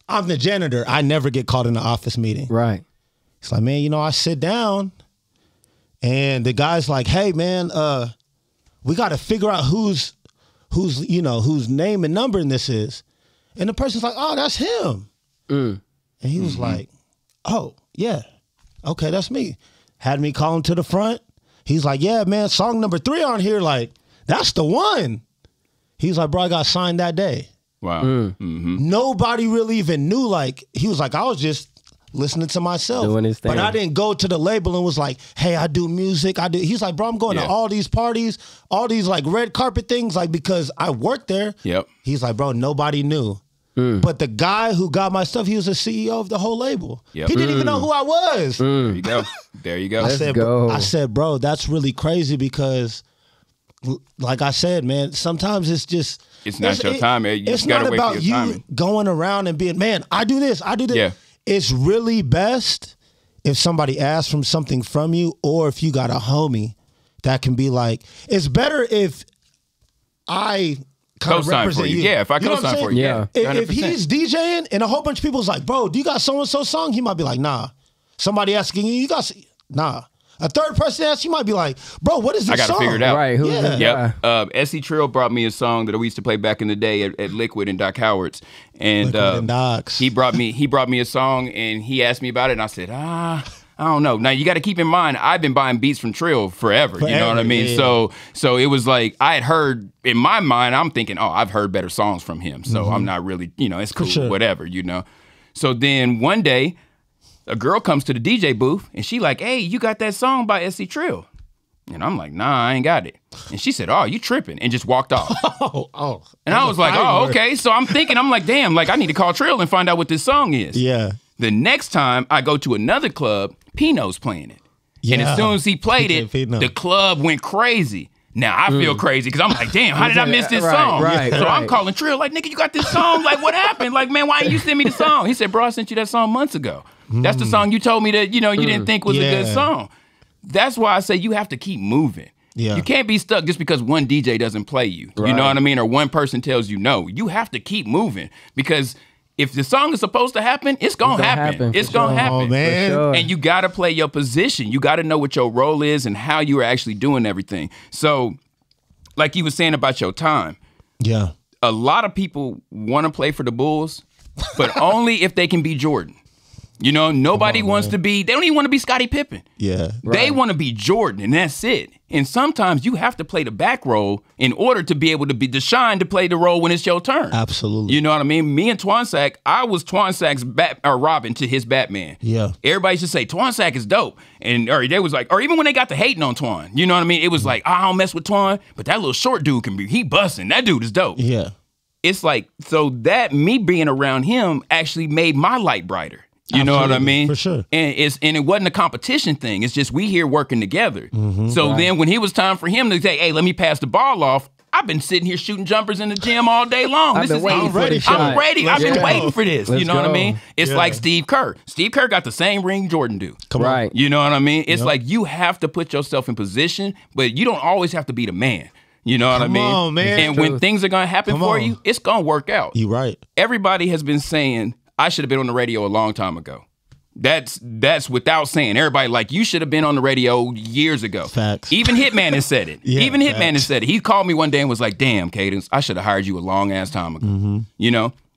I'm the janitor. I never get called in an office meeting. Right. He's like, man, you know, I sit down and the guy's like, hey, man, we got to figure out whose name and number in this is. And the person's like, oh, that's him. And he was like, oh, yeah. Okay, that's me. Had me call him to the front. He's like, yeah, man, song number 3 on here. Like, that's the one. He's like, bro, I got signed that day. Wow. Nobody really even knew. Like, he was like, I was just listening to myself. Doing his thing. But I didn't go to the label and was like, hey, I do music. I do. He's like, bro, I'm going Yeah. to all these parties, all these like red carpet things, like because I worked there. Yep. He's like, bro, nobody knew. But the guy who got my stuff, he was the CEO of the whole label. Yep. He didn't even know who I was. There you go. There you go. I said, bro, that's really crazy because, like I said, man, sometimes it's just It's not your time. You it's just gotta not wait for about your you timing. going around and being, man, I do this, I do this. Yeah. It's really best if somebody asks from something from you, or if you got a homie that can be like, it's better if I kind of Co-sign for represent you. you. Yeah, if I You know what I'm co-sign for saying? you. Yeah. Yeah. If 100%. he's DJing and a whole bunch of people's like, bro, do you got so-and-so song? He might be like, nah. Somebody asking you got, nah. A third person asks, you might be like, bro, what is this I got to song? figure it out. Right. Who's Yeah. this guy? Yep. SC Trill brought me a song that we used to play back in the day at Liquid and Doc Howard's. And, Liquid and Doc's. he brought me a song and he asked me about it and I said, I don't know. Now you got to keep in mind, I've been buying beats from Trill forever. You know what I mean? yeah. So it was like, I had heard, in my mind, I'm thinking, oh, I've heard better songs from him. So I'm not really, it's cool, sure. whatever, So then one day, a girl comes to the DJ booth and she like, hey, you got that song by SC Trill? And I'm like, nah, I ain't got it. And she said, oh, you tripping, and just walked off. Oh. And I was like, oh, okay. So I'm thinking, I'm like, damn, like I need to call Trill and find out what this song is. Yeah. The next time I go to another club, Pino's playing it. And Yeah. as soon as he played DJ it, Pino. the club went crazy. Now I feel crazy because I'm like, damn, how did I miss this Right, song? right, So I'm right. calling Trill, like, nigga, you got this song? Like, what happened? Like, man, why didn't you send me the song? He said, bro, I sent you that song months ago. That's the song you told me that, you didn't think was a good Yeah. song. That's why I say you have to keep moving. Yeah. You can't be stuck just because one DJ doesn't play you. You Right. know what I mean? Or one person tells you no. You have to keep moving because if the song is supposed to happen, it's going to happen. for It's going to sure. happen. Oh, man. For sure. And you got to play your position. You got to know what your role is and how you are actually doing everything. So, like you were saying about your time, Yeah. a lot of people want to play for the Bulls, but only if they can be Jordan. Nobody wants to be, they don't even want to be Scottie Pippen. Yeah. They want to be Jordan, and that's it. And sometimes you have to play the back role in order to be able to be the shine to play the role when it's your turn. Absolutely. You know what I mean? Me and Twansack, I was Twansak's Robin to his Batman. Yeah. Everybody should say Twansack is dope. Or they was like, or even when they got to hating on Twan, you know what I mean? It was like, I don't mess with Twan, but that little short dude he busting. That dude is dope. Yeah. It's like, so that me being around him actually made my light brighter. You know what I Absolutely, mean? for sure. And it wasn't a competition thing. It's just we here working together. Mm-hmm. So then when it was time for him to say, hey, let me pass the ball off, I've been sitting here shooting jumpers in the gym all day long. I've been waiting for the I'm shot. ready. I've been go. waiting for this. Let's you know what I go. mean? It's Yeah. like Steve Kerr. Steve Kerr got the same ring Jordan do. Come on. Right. You know what I mean? It's like you have to put yourself in position, but you don't always have to be the man. You know what I Come mean? on, man. And when things are going to happen Come for on. you, it's going to work out. You right. Everybody has been saying, I should have been on the radio a long time ago. That's without saying. Everybody like, you should have been on the radio years ago. Facts. Even Hitman has said it. Yeah, Even Hitman facts. has said it. He called me one day and was like, damn, Cadence, I should have hired you a long ass time ago.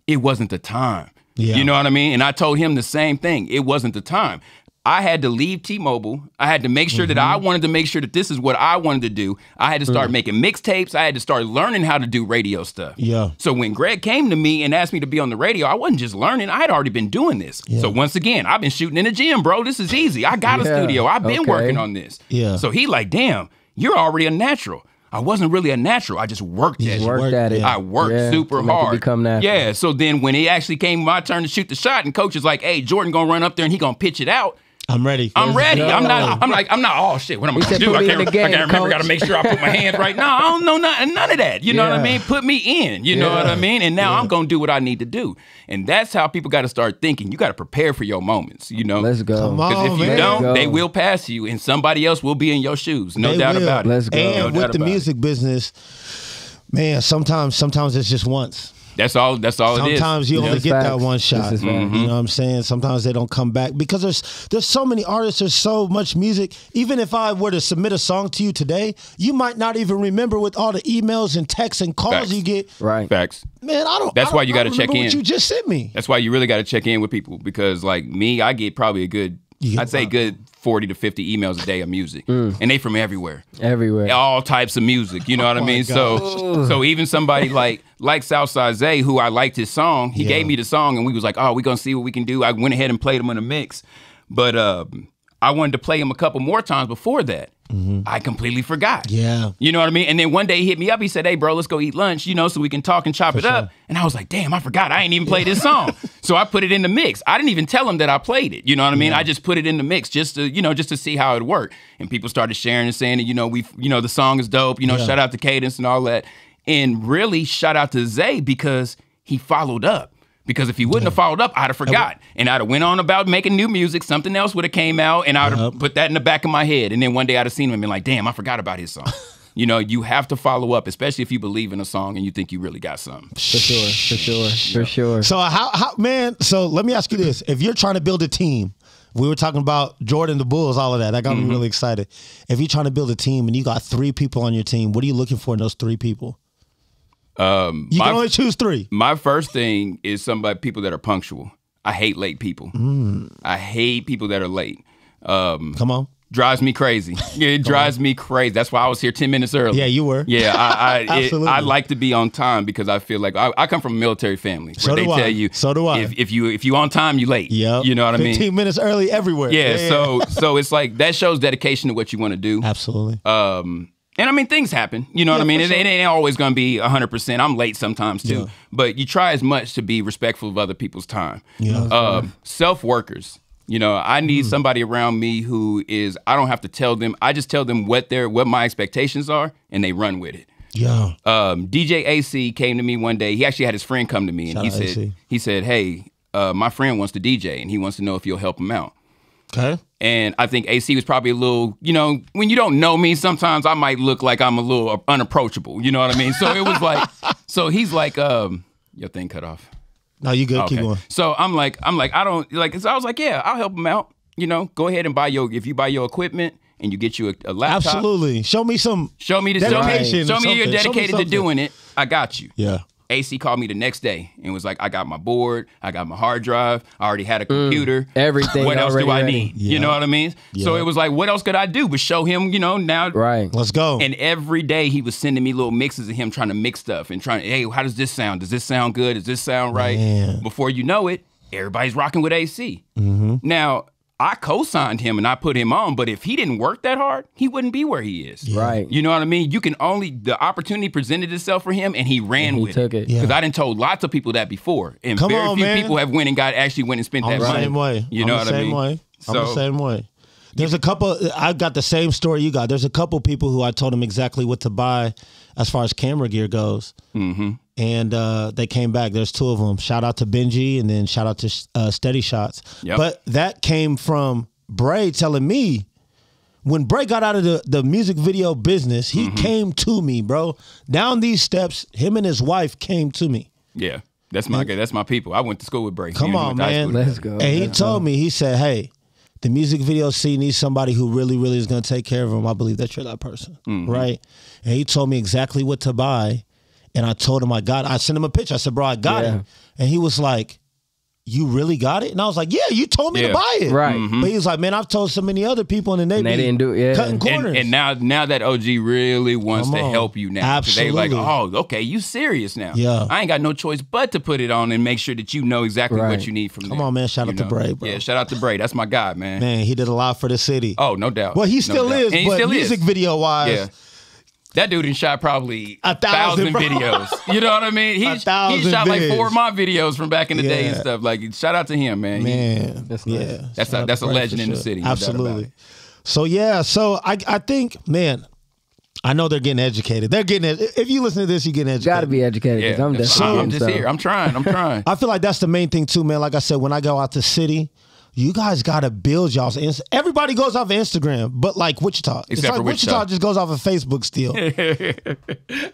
It wasn't the time. Yeah. You know what I mean? And I told him the same thing. It wasn't the time. I had to leave T-Mobile. I had to make sure that I wanted to make sure that this is what I wanted to do. I had to start making mixtapes. I had to start learning how to do radio stuff. Yeah. So when Greg came to me and asked me to be on the radio, I wasn't just learning. I had already been doing this. Yeah. So once again, I've been shooting in the gym, bro. This is easy. I got a Yeah. studio. I've been Okay. working on this. Yeah. So he like, damn, you're already a natural. I wasn't really a natural. I just worked at it. Worked at it. I worked Yeah, super to make it hard. become natural. Yeah. So then when it actually came my turn to shoot the shot, and coach is like, "Hey, Jordan gonna run up there and he gonna pitch it out." I'm ready. I'm ready. go. I'm not. Oh shit! What am I said, gonna do? "Put I me can't, in the I can't game, remember. coach." Got to make sure I put my hands right. No, I don't know none of that. You know what I Yeah. mean? Put me in. You know what I mean? And now I'm gonna do what I need to do. And that's how people got to start thinking. You got to prepare for your moments. You know. Let's go. Come on. Because if you man. don't, Go. they will pass you, and somebody else will be in your shoes. No They doubt will. about it. Let's go. No And doubt with the about it. music business, man, sometimes it's just once. That's all it is. Sometimes you only is get that facts. one shot. This is facts. You know what I'm saying? Sometimes they don't come back because there's so many artists, there's so much music. Even if I were to submit a song to you today, you might not even remember with all the emails and texts and calls Facts. you get. Right. Facts. Man, I don't. That's I why don't- you I gotta don't check remember in. What you just sent me. That's why you really got to check in with people because, like me, I get probably a good, You get I'd say about- good 40 to 50 emails a day of music, and they from everywhere. Everywhere. All types of music, you know what I my mean? So even somebody like Southside Zay, who I liked his song, he Yeah. gave me the song, and we was like, oh, we're gonna see what we can do. I went ahead and played him in a mix, but I wanted to play him a couple more times before that. I completely forgot. Yeah. You know what I mean? And then one day he hit me up. He said, hey, bro, let's go eat lunch, so we can talk and chop it up. And I was like, damn, I forgot. I ain't even played this song. So I put it in the mix. I didn't even tell him that I played it. You know what I mean? I just put it in the mix just to see how it worked. And people started sharing and saying that, the song is dope. Shout out to Cadence and all that. And really shout out to Zay because he followed up. Because if he wouldn't have followed up, I'd have forgot. And I'd have went on about making new music. Something else would have came out, and I'd have put that in the back of my head. And then one day I'd have seen him and been like, damn, I forgot about his song. You have to follow up, especially if you believe in a song and you think you really got something. For sure. So how man? So let me ask you this: if you're trying to build a team, we were talking about Jordan, the Bulls, all of that. That got me really excited. If you're trying to build a team and you got 3 people on your team, what are you looking for in those 3 people? You can only choose 3. My first thing is people that are punctual. I hate late people. I hate people that are late. Come on. Drives me crazy. It drives me crazy. That's why I was here 10 minutes early. Yeah, you were. Yeah, Absolutely. I like to be on time because I feel like I come from a military family where So they do I. tell you, So do I. If you on time, you late. Yep. You know what I mean? 15 minutes early everywhere. Yeah. So it's like that shows dedication to what you want to do. Absolutely. And I mean, things happen. You know what I mean? for It ain't always going to be 100%. I'm late sometimes too. Yeah. But you try as much to be respectful of other people's time. Yeah. Self-workers. I need somebody around me who is, I don't have to tell them. I just tell them what my expectations are, and they run with it. Yeah. DJ AC came to me one day. He actually had his friend come to me, and Shout out AC. he said, hey, my friend wants to DJ and he wants to know if you'll help him out. Okay. And I think AC was probably a little, you know, when you don't know me, sometimes I might look like I'm a little unapproachable. You know what I mean? So it was like, so he's like, your thing cut off. No, you good. Okay. Keep going. So I'm like, I don't like. So I was like, yeah, I'll help him out. You know, go ahead and if you buy your equipment and you get you a laptop. Absolutely. Show me some. Show me dedication. Show me you're Show me dedicated to something. doing it. I got you. Yeah. AC called me the next day and was like, I got my board, I got my hard drive, I already had a computer. Everything What else do I already need? ready. You know what I mean? So Yeah. it was like, what else could I do but show him, you know, now. Right. Let's go. And every day he was sending me little mixes of him trying to mix stuff and trying to, hey, how does this sound? Does this sound good? Does this sound right? Man. Before you know it, everybody's rocking with AC. Mm-hmm. Now, I co-signed him and I put him on, but if he didn't work that hard, he wouldn't be where he is. Right. You know what I mean? You can only, the opportunity presented itself for him and he ran he with took it. Because Yeah. I done told lots of people that before. And Come very on, few man. people have went and spent I'm that the money. same way. You know I'm what the I same mean? way. I'm the So- same way. There's a couple. I got the same story you got. There's a couple people who I told them exactly what to buy as far as camera gear goes. Mm-hmm. And they came back. There's two of them. Shout out to Benji and then shout out to Steady Shots. Yep. But that came from Bray telling me when Bray got out of the music video business, he came to me, bro. Down these steps, him and his wife came to me. Yeah. That's my people. I went to school with Bray. Come We on, went to high man. school together. Let's go. And he told me, he said, hey, the music video scene needs somebody who really, really is going to take care of him. I believe that you're that person, right? And he told me exactly what to buy. And I told him I sent him a picture. I said, bro, I got Yeah. it. And he was like, you really got it? And I was like, yeah, you told me to Yeah. buy it. Right. But he was like, man, I've told so many other people and they be didn't do it, yeah. cutting corners. And now that OG really wants Come to on. help you now. 'Cause They like, Absolutely. oh, okay, you serious now. Yeah. I ain't got no choice but to put it on and make sure that you know exactly Right. what you need from Come there. on, man. Shout out to Bray, bro. Yeah, shout out to Bray. That's my guy, man. Man, he did a lot for the city. Oh, no doubt. Well, he No still doubt. is, And he but still music is. video wise, Yeah. That dude done shot probably 1,000, 1,000 bro. videos. You know what I mean? He 1,000 shot like vids. 4 of my videos from back in the day and Yeah. stuff. Like, shout out to him, man. man, That's nice. yeah, That's Shout out that's to a Bray legend for in the sure. city. no doubt about Absolutely. it. So yeah, so I think, man, I know they're getting educated. They're getting it. If you listen to this, you're getting educated. Got to be educated because Yeah, I'm that's just fine. I'm just here. I'm trying. I feel like that's the main thing too, man. Like I said, when I go out to city, you guys got to build y'all's. Everybody goes off of Instagram, but like Wichita, it's Except like for Wichita Wichita. just goes off of Facebook still.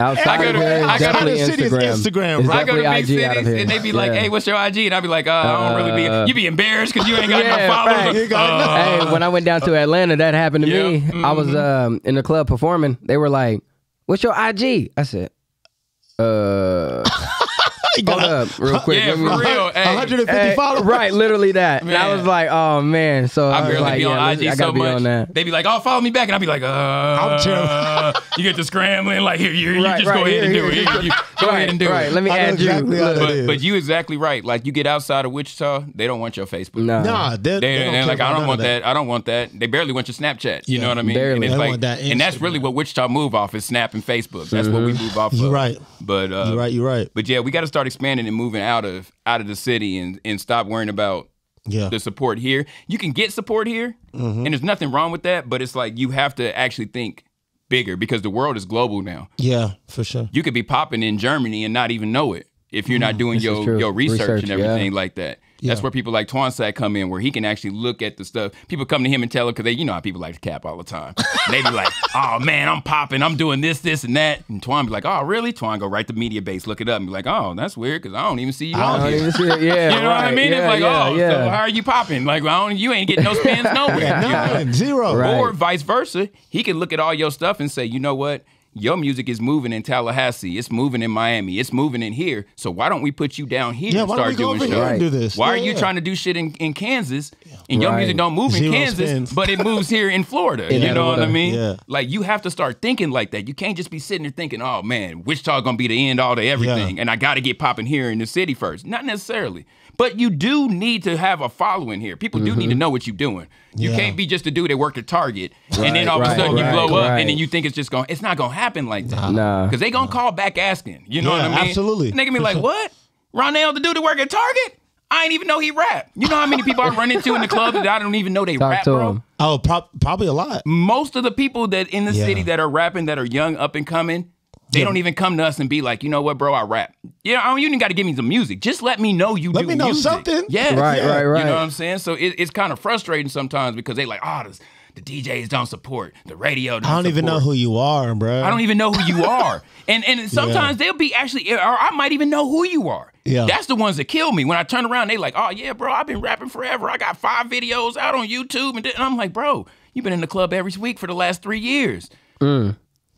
outside I of go to- here. I It's go to definitely the city, it's Instagram. Instagram, It's bro. I go to definitely big IG out of cities here. and they be like, Yeah. "Hey, what's your IG?" And I be like, "I don't really be." You be embarrassed because you ain't got Yeah, no followers. right. Hey, when I went down to Atlanta, that happened to Yeah, me. I was in the club performing. They were like, "What's your IG?" I said, hold up, real quick. Yeah, Let me- for real. Hey, 150 Hey, followers. right, literally that. And I Man. was like, "Oh man!" So I was barely like, be on yeah, IG I so gotta be much. on that. They be like, "Oh, follow me back," and I be like, terrible. You get to scrambling like, here, you Right, just right, go ahead and here, do it. here. You go ahead and do right, it. let me I know add exactly you. how Look. that is. But you exactly right. Like you get outside of Wichita, they don't want your Facebook. No. Nah, they They're don't like, care I about don't none want of that. I don't want that. They barely want your Snapchat. You Yeah, know what I mean? barely. And, it's They like, want that and that's Instagram. really what Wichita move off is Snap and Facebook. That's what we move off of. You're right. But You're right. You're right. But yeah, we got to start expanding and moving out of the city and stop worrying about Yeah. the support here. You can get support here, and there's nothing wrong with that. But it's like you have to actually think bigger because the world is global now. Yeah, for sure. You could be popping in Germany and not even know it if you're not doing This is your true. research Research, and everything yeah. like that. That's where people like Twansack come in, where he can actually look at the stuff. People come to him and tell him, because you know how people like to cap all the time. And they be like, "Oh man, I'm popping, I'm doing this, and that." And Twan be like, "Oh really?" Twan go right to media base, look it up, and be like, "Oh, that's weird, because I don't even see you I on don't here." even see it. Yeah, You know what I right. mean? Yeah, It's like, yeah, oh, yeah. so how are you popping? Like, you ain't getting no spins nowhere. You know? None. Zero. Right. Or vice versa. He can look at all your stuff and say, you know what? Your music is moving in Tallahassee. It's moving in Miami. It's moving in here. So why don't we put you down here Yeah, and why don't start we go doing over shows? here and do this? Why are Yeah, you yeah. trying to do shit in Kansas and your Right. music don't move in Zero Kansas, spins. but it moves here in Florida? In You know what I Florida. mean? Yeah. Like you have to start thinking like that. You can't just be sitting there thinking, oh man, Wichita gonna be the end all to everything, and I got to get popping here in the city first. Not necessarily. But you do need to have a following here. People do need to know what you're doing. You Yeah. can't be just a dude that worked at Target and then all of a right, sudden you right, blow up right. and then you think it's not gonna happen like that. Nah. Because they gonna call back asking. You know Yeah, what I mean? absolutely. And they can be like, what? Ronell, the dude that work at Target? I ain't even know he rap. You know how many people I run into in the club that I don't even know they Talk rap, to bro? him. Oh, probably a lot. Most of the people that in the Yeah. city that are rapping, that are young, up and coming, They don't even come to us and be like, you know what, bro, I rap. Yeah, I don't even got to give me some music. Just let me know you do music. Let me know something. Yeah. Right. You know what I'm saying? So it's kind of frustrating sometimes because they like, the DJs don't support, the radio don't support. I don't even know who you are, bro. I don't even know who you are. And sometimes they'll be actually, or I might even know who you are. Yeah. That's the ones that kill me. When I turn around, they like, oh, yeah, bro, I've been rapping forever. I got 5 videos out on YouTube. And I'm like, bro, you've been in the club every week for the last 3 years.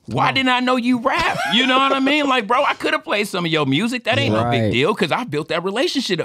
Why didn't I know you rap? You know what I mean? Like, bro, I could have played some of your music. That ain't no big deal because I built that relationship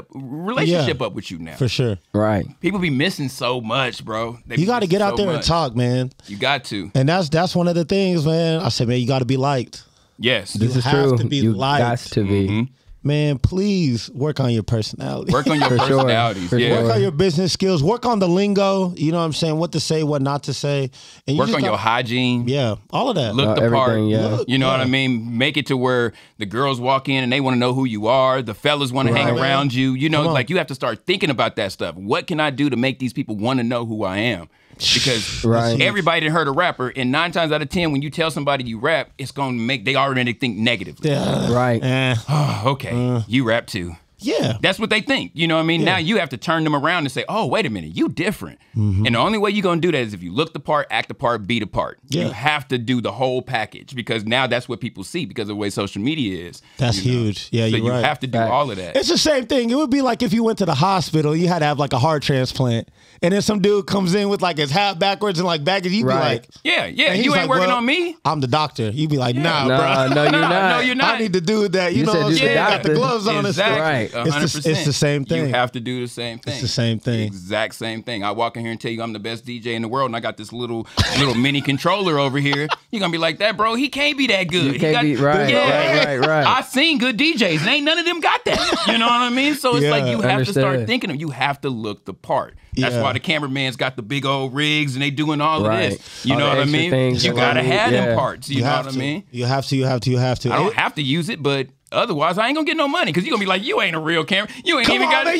up with you now. For sure. Right. People be missing so much, bro. You got to get out there and talk, man. You got to. And that's one of the things, man. I said, man, you got to be liked. Yes. This is have true. to be You liked. got to be. Man, please work on your personality. Work on your personalities. For Yeah. Work on your business skills. Work on the lingo. You know what I'm saying? What to say, what not to say. And you Work just on your hygiene. Yeah, all of that. Look the part. Yeah. You know what I mean? Make it to where the girls walk in and they want to know who you are. The fellas want to hang around you. You know, like you have to start thinking about that stuff. What can I do to make these people want to know who I am? Because everybody that heard a rapper, and 9 times out of 10, when you tell somebody you rap, it's going to make they already think negatively. Yeah. Right. Oh, okay, you rap too. Yeah. That's what they think. You know what I mean? Yeah. Now you have to turn them around and say, oh, wait a minute, you different. And the only way you're going to do that is if you look the part, act the part, be the part. Yeah. You have to do the whole package because now that's what people see because of the way social media is. That's you know? huge. Yeah, so you're you right. have to do all of that. It's the same thing. It would be like if you went to the hospital, you had to have like a heart transplant, and then some dude comes in with like his hat backwards and like baggage. You'd be like, yeah, and you he's ain't like, working well, on me. I'm the doctor. You'd be like, nah, No, bro. no, you're not. No, you're not. I need to do that. You know said what I'm you saying? the Got the doctor. gloves on and stuff. Exactly. Right. 100%. It's the same thing. You have to do the same thing. It's the same thing. The exact same thing. I walk in here and tell you I'm the best DJ in the world, and I got this little mini controller over here. You're gonna be like, that, bro, he can't be that good. You can't be right. I've seen good DJs, and ain't none of them got that. You know what I mean? So it's like you have to start thinking of. You have to look the part. That's why the cameraman's got the big old rigs, and they doing all of this. You All know the what I extra mean? things You gotta have them parts. You know have what to. I mean? You have to. I don't have to use it, but otherwise I ain't gonna get no money because you're gonna be like, you ain't a real camera. You ain't even got the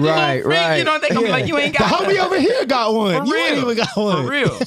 little freak. You know, they gonna be like, you ain't got the homie over here got one. For You ain't real. even got one. For real.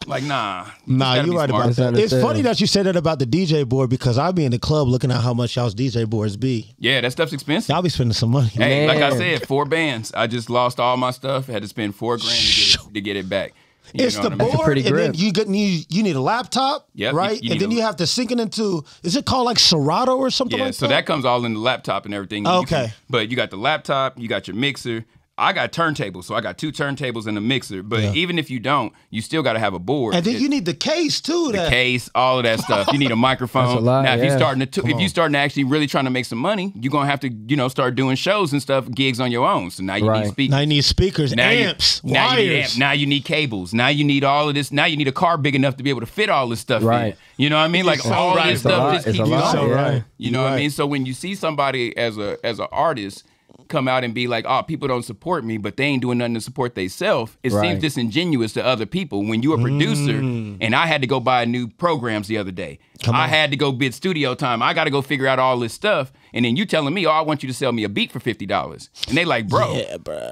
Like, nah. Nah, you're right about that. It's understood. funny that you said that about the DJ board because I be in the club looking at how much y'all's DJ boards be. Yeah, that stuff's expensive. Y'all be spending some money. Hey, like I Man. said, 4 bands. I just lost all my stuff. Had to spend $4,000 to get it back. You It's know the what I mean? board, pretty and then grip. you need a laptop, Yep, right? you And need then a- you have to sync it into, is it called like Serato or something Yeah, like so that comes all in the laptop and everything. You Okay. but you got the laptop, you got your mixer. I got turntables, so I got 2 turntables and a mixer. But even if you don't, you still got to have a board. And then you need the case too. the case, all of that stuff. You need a microphone. That's a lot, now, if yeah. you're starting to actually really trying to make some money, you're gonna have to, start doing shows and stuff, gigs on your own. So now you need speakers. Now you need speakers, Now amps, now wires. you need amp. Now you need cables. Now you need all of this. Now you need a car big enough to be able to fit all this stuff Right. in. You know what I mean? Like so all right. this It's a stuff lot. just It's keeps a lot, going. So yeah. right. You know what I mean? So when you see somebody as an artist come out and be like, oh, people don't support me, but they ain't doing nothing to support themselves, it Right. seems disingenuous to other people. When you're a producer, and I had to go buy new programs the other day. I had to go bid studio time. I got to go figure out all this stuff. And then you telling me, oh, I want you to sell me a beat for $50. And they like, bro,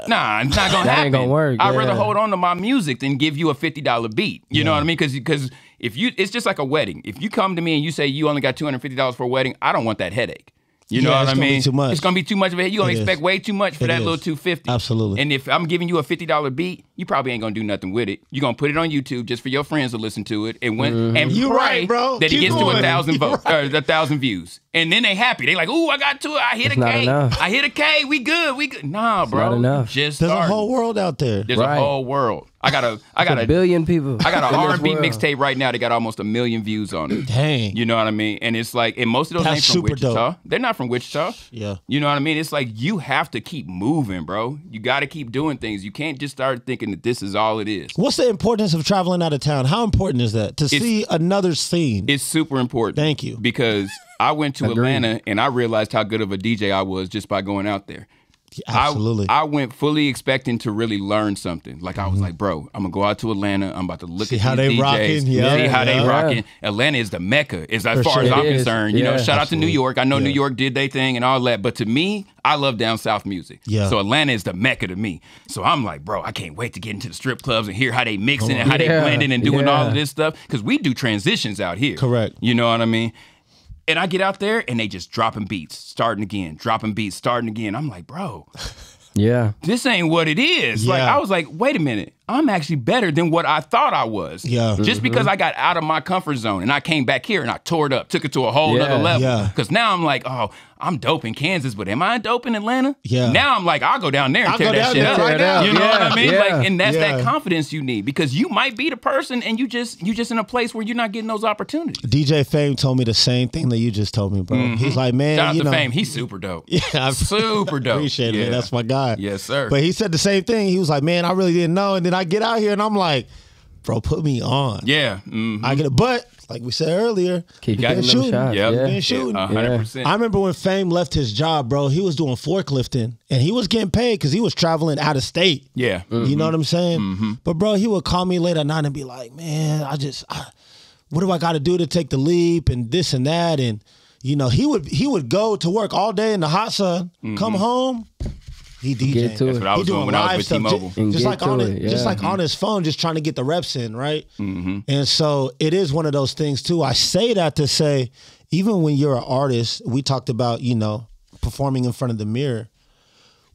nah, it's not going to That happen. ain't gonna work, I'd yeah. rather hold on to my music than give you a $50 beat. You know what I mean? Because if you, it's just like a wedding. If you come to me and you say you only got $250 for a wedding, I don't want that headache. You know Yeah, what it's I gonna be mean? too much. It's gonna be too much of it. You're gonna It expect is. way too much for It that is. little $250. Absolutely. And if I'm giving you a $50 beat, you probably ain't gonna do nothing with it. You're gonna put it on YouTube just for your friends to listen to it, and and You pray right, bro. that it Keep gets to going. 1,000 You votes or 1,000 views, and then they happy. They like, ooh, I got to it. I hit It's a not K. enough. I hit a K. We good. Nah, bro. not enough. Just There's a starting. whole world out there. There's Right. a whole world. I got A billion people. I got an in this R&B world. mixtape right now that got almost 1 million views on it. Dang. You know what I mean? And it's like, and most of those That's ain't from super Wichita. dope. They're not from Wichita. Yeah. You know what I mean? It's like you have to keep moving, bro. You got to keep doing things. You can't just start thinking that this is all it is. What's the importance of traveling out of town? How important is that to see another scene? It's super important. Thank you. Because I went to Atlanta and I realized how good of a DJ I was just by going out there. Absolutely. I went fully expecting to really learn something. Like I was like, bro, I'm gonna go out to Atlanta. I'm about to look See at how these they DJs, rocking. Yeah, see how they yeah. rocking. Atlanta is the mecca, as For far as sure. I'm It is. concerned. You know, Yeah. shout out to New Absolutely. York. I know New Yeah. York did their thing and all that, but to me, I love down south music. Yeah. So Atlanta is the mecca to me. So I'm like, bro, I can't wait to get into the strip clubs and hear how they mixing and how they Yeah. blending and doing all Yeah. of this stuff because we do transitions out here. Correct. You know what I mean? And I get out there and they just dropping beats, starting again, dropping beats, starting again. I'm like, bro, Yeah. this ain't what it is. Like, Yeah. I was like, wait a minute. I'm actually better than what I thought I was. Yeah. Just because I got out of my comfort zone and I came back here and I tore it up, took it to a whole Yeah. nother level. Yeah. Because now I'm like, oh, I'm dope in Kansas, but am I dope in Atlanta? Yeah. Now I'm like, I'll go down there and I'll tear go that down shit there up. right now. You know what I mean? Yeah. Like, and that's Yeah. that confidence you need because you might be the person and you just in a place where you're not getting those opportunities. DJ Fame told me the same thing that you just told me, bro. He's like, man, Shout out you to know, Fame. He's super dope. Yeah, I Super dope. appreciate it. Yeah. Man. That's my guy. Yes, sir. But he said the same thing. He was like, man, I really didn't know. And then I get out here and I'm like, bro, put me on. Yeah. Mhm. I get it. But like we said earlier, Keep got getting them them shooting. shots. Yep. Yeah. been shooting. 100%. I remember when Fame left his job, bro, he was doing forklifting and he was getting paid because he was traveling out of state. Yeah. You know what I'm saying? But bro, he would call me late at night and be like, man, what do I got to do to take the leap and this and that? And, you know, he would go to work all day in the hot sun, come home, he DJing. Get to That's it. what I was doing when I was with T-Mobile. And Just get like to on it, it, just yeah. like on his phone, just trying to get the reps in, right? And so it is one of those things too. I say that to say, even when you're an artist, we talked about, you know, performing in front of the mirror.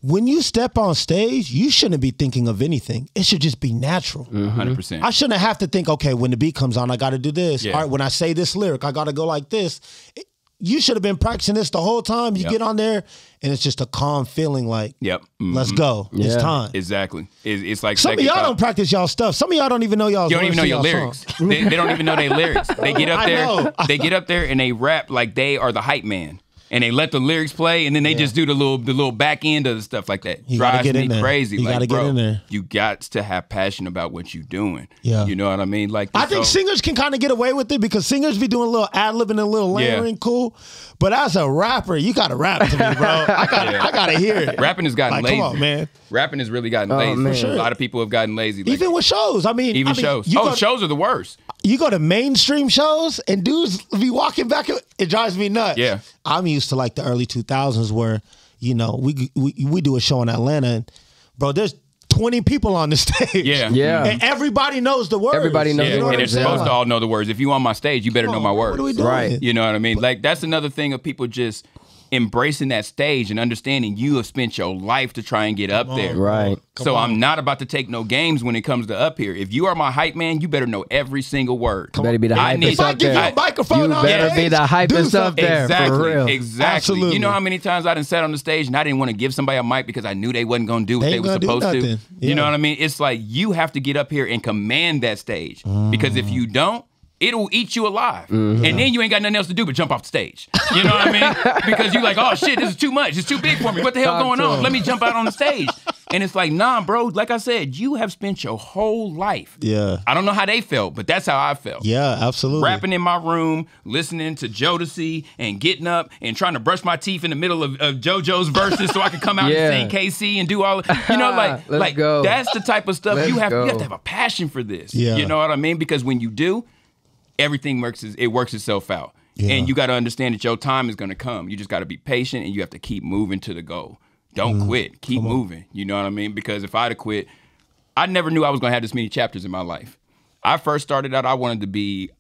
When you step on stage, you shouldn't be thinking of anything. It should just be natural. 100%. I shouldn't have to think, okay, when the beat comes on, I got to do this. Yeah. All right, when I say this lyric, I got to go like this. You should have been practicing this the whole time. You Yep. get on there, and it's just a calm feeling like, Yep. let's go. It's Yeah. time. Exactly. It's like Some of second y'all thought. don't practice y'all stuff. Some of y'all don't even know y'all. You don't even know your lyrics. They don't even know their lyrics. They get up I there. know. They get up there and they rap like they are the hype man. And they let the lyrics play, and then they just do the little back end of the stuff like that. You gotta Drives get me in there. crazy. You like, gotta get bro, in there. You got to have passion about what you're doing. Yeah. You know what I mean? Like I think so- singers can kind of get away with it because singers be doing a little ad-libbing and a little Yeah. layering, cool. But as a rapper, you got to rap to me, bro. I got to hear it. rapping has gotten Like, lazy. come on, man. Rapping has really gotten Oh, lazy. man. For sure. A lot of people have gotten lazy. Like, Even with shows. I mean, shows. You go, Shows are the worst. you go to mainstream shows and dudes be walking back. It drives me nuts. Yeah. I'm used to like the early 2000s where, you know, we do a show in Atlanta and, bro, there's 20 people on the stage. Yeah. Yeah. And everybody knows the words. Everybody knows Yeah, You know and what they're I'm saying? supposed to all know the words. If you on my stage, you better know my Come on, words. What are we doing? Right. You know what I mean? Like that's another thing of people just embracing that stage and understanding you have spent your life to try and get up there. Right. So I'm not about to take no games when it comes to up here. If you are my hype man, you better know every single word. You better be the I need- hypest If I up give you there. a microphone You on better stage, be the do hypest up something. there, Exactly. for real. Exactly. Absolutely. You know how many times I done sat on the stage and I didn't want to give somebody a mic because I knew they wasn't going to do what They they ain't were gonna do supposed to. nothing. You Yeah. know what I mean? It's like you have to get up here and command that stage because if you don't, it'll eat you alive. And then you ain't got nothing else to do but jump off the stage. You know what I mean? Because you're like, oh shit, this is too much. It's too big for me. What the hell Talk going to on? him. Let me jump out on the stage. And it's like, nah, bro, like I said, you have spent your whole life. Yeah. I don't know how they felt, but that's how I felt. Yeah, absolutely. Rapping in my room, listening to Jodeci, and getting up and trying to brush my teeth in the middle of JoJo's verses so I could come out Yeah. and sing KC and do all, you know, Let's go. that's the type of stuff Let's you have go. to have a passion for this. Yeah. You know what I mean? Because when you do, everything works itself out. Yeah. And you got to understand that your time is going to come. You just got to be patient and you have to keep moving to the goal. Don't quit. Keep moving. You know what I mean? Because if I'd have quit, I never knew I was going to have this many chapters in my life. I first started out, I wanted to be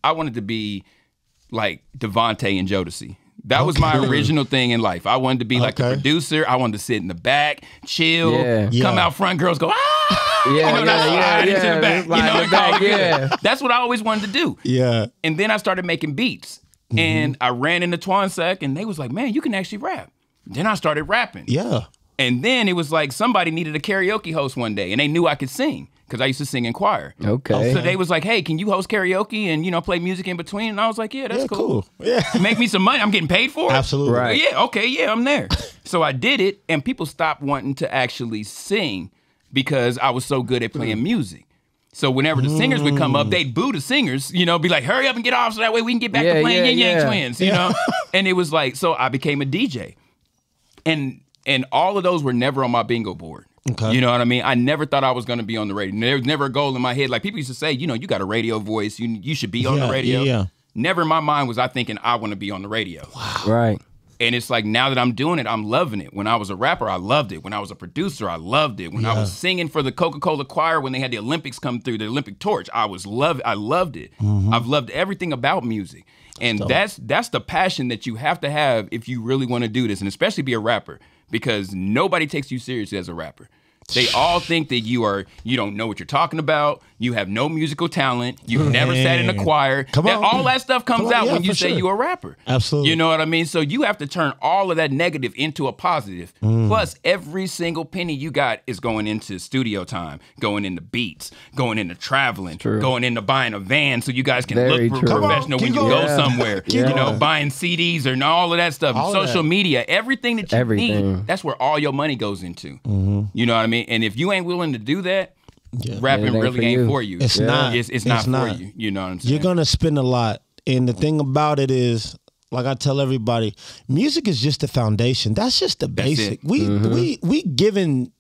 like Devontae and Jodeci. That was my original thing in life. I wanted to be like the Okay. producer. I wanted to sit in the back, chill, Yeah. come Yeah. out front, girls go, ah! Yeah, You know, that's yeah, slide yeah, into the yeah. back. Just slide in and the back, call it good. yeah. That's what I always wanted to do. Yeah. And then I started making beats. And I ran into Twansec and they was like, man, you can actually rap. Then I started rapping. Yeah. And then it was like somebody needed a karaoke host one day and they knew I could sing because I used to sing in choir. Okay. So they was like, hey, can you host karaoke and, you know, play music in between? And I was like, yeah, that's Yeah, cool. cool. Yeah. Make me some money. I'm getting paid for it. Absolutely. Right. Yeah, okay, yeah, I'm there. So I did it and people stopped wanting to actually sing because I was so good at playing music. So whenever the singers would come up, they'd boo the singers, you know, be like, hurry up and get off so that way we can get back Yeah, to playing yeah, Yin Yang yeah. Twins, you know? And it was like, so I became a DJ. And all of those were never on my bingo board. Okay. You know what I mean? I never thought I was going to be on the radio. There was never a goal in my head. Like people used to say, you know, you got a radio voice. You should be on Yeah, the radio. yeah. Never in my mind was I thinking I want to be on the radio. Right. And it's like now that I'm doing it, I'm loving it. When I was a rapper, I loved it. When I was a producer, I loved it. When I was singing for the Coca-Cola choir when they had the Olympics come through, the Olympic torch, I loved it. I've loved everything about music. And that's the passion that you have to have if you really want to do this, and especially be a rapper, because nobody takes you seriously as a rapper. They all think that you don't know what you're talking about. You have no musical talent. You've never sat in a choir. All that stuff comes out when you say you're a rapper. Absolutely. You know what I mean? So you have to turn all of that negative into a positive. Plus, every single penny you got is going into studio time, going into beats, going into traveling, going into buying a van so you guys can look professional when you go somewhere. You know, buying CDs and all of that stuff. Social media, everything that you need, that's where all your money goes into. You know what I mean? And if you ain't willing to do that, rapping really ain't for you. It's not. It's not for you. You know what I'm saying? You're going to spend a lot. And the thing about it is, like I tell everybody, music is just the foundation. That's just the basic. We giving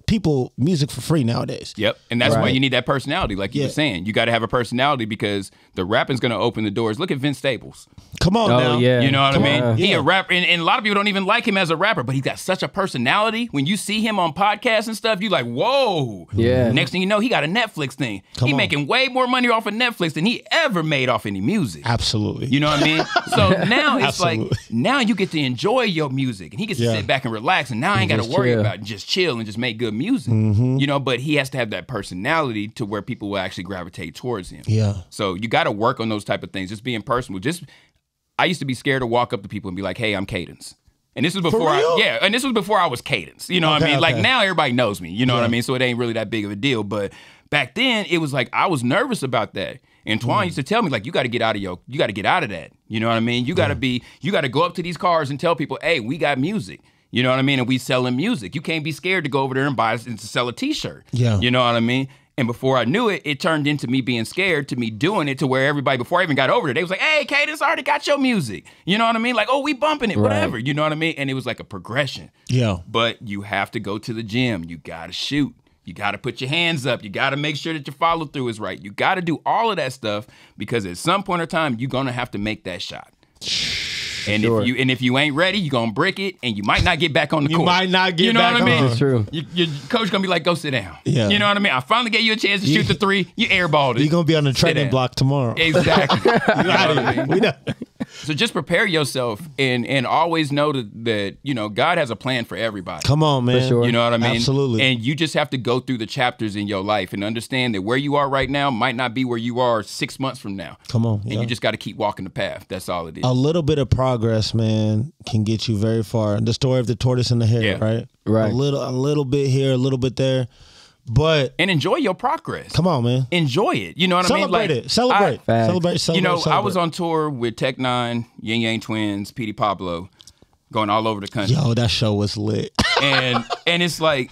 people music for free nowadays. Yep. And that's why you need that personality, like you were saying. You got to have a personality because the rapping's going to open the doors. Look at Vince Staples. Come on now. Yeah. You know what I mean? On. He a rapper, and a lot of people don't even like him as a rapper, but he's got such a personality. When you see him on podcasts and stuff, you like, whoa. Yeah. Next thing you know, he got a Netflix thing. He making way more money off of Netflix than he ever made off any music. Absolutely. You know what I mean? So now it's like, now you get to enjoy your music, and he gets to sit back and relax, and now I ain't got to worry about it. Just chill and just make good music. You know, but he has to have that personality to where people will actually gravitate towards him. Yeah. So you got to work on those type of things. Just being personal. I used to be scared to walk up to people and be like, "Hey, I'm Cadence." And this was before and this was before I was Cadence. You know what I mean? Like now everybody knows me. You know what I mean? So it ain't really that big of a deal. But back then it was like I was nervous about that. And Twan used to tell me, like, you got to get out of that. You know what I mean? You got to go up to these cars and tell people, "Hey, we got music." You know what I mean? And we selling music. You can't be scared to go over there and buy and to sell a t-shirt. Yeah. You know what I mean? And before I knew it, it turned into me being scared to me doing it to where everybody, before I even got over there, they was like, "Hey, Cadence, I already got your music." You know what I mean? Like, "Oh, we bumping it, whatever." You know what I mean? And it was like a progression. Yeah. But you have to go to the gym. You got to shoot. You got to put your hands up. You got to make sure that your follow through is right. You got to do all of that stuff because at some point in time, you're going to have to make that shot. And if you ain't ready, you're gonna brick it, and you might not get back on the court. You might not get back on. You know what I mean? That's true. Your coach gonna be like, "Go sit down." Yeah. You know what I mean? I finally gave you a chance to shoot the three. You airballed it. You're gonna be on the training block tomorrow. Exactly. You know what I mean? We know. So just prepare yourself and always know that you know God has a plan for everybody. Come on, man. For sure. You know what I mean? Absolutely. And you just have to go through the chapters in your life and understand that where you are right now might not be where you are 6 months from now. Come on. And you just got to keep walking the path. That's all it is. A little bit of progress, man, can get you very far. The story of the tortoise and the hare, right? Right. A little bit here, a little bit there. But and enjoy your progress. Come on, man. Enjoy it. You know what I mean? Celebrate it. Celebrate. You know, I was on tour with Tech Nine, Yin Yang Twins, Petey Pablo, going all over the country. Yo, that show was lit. and it's like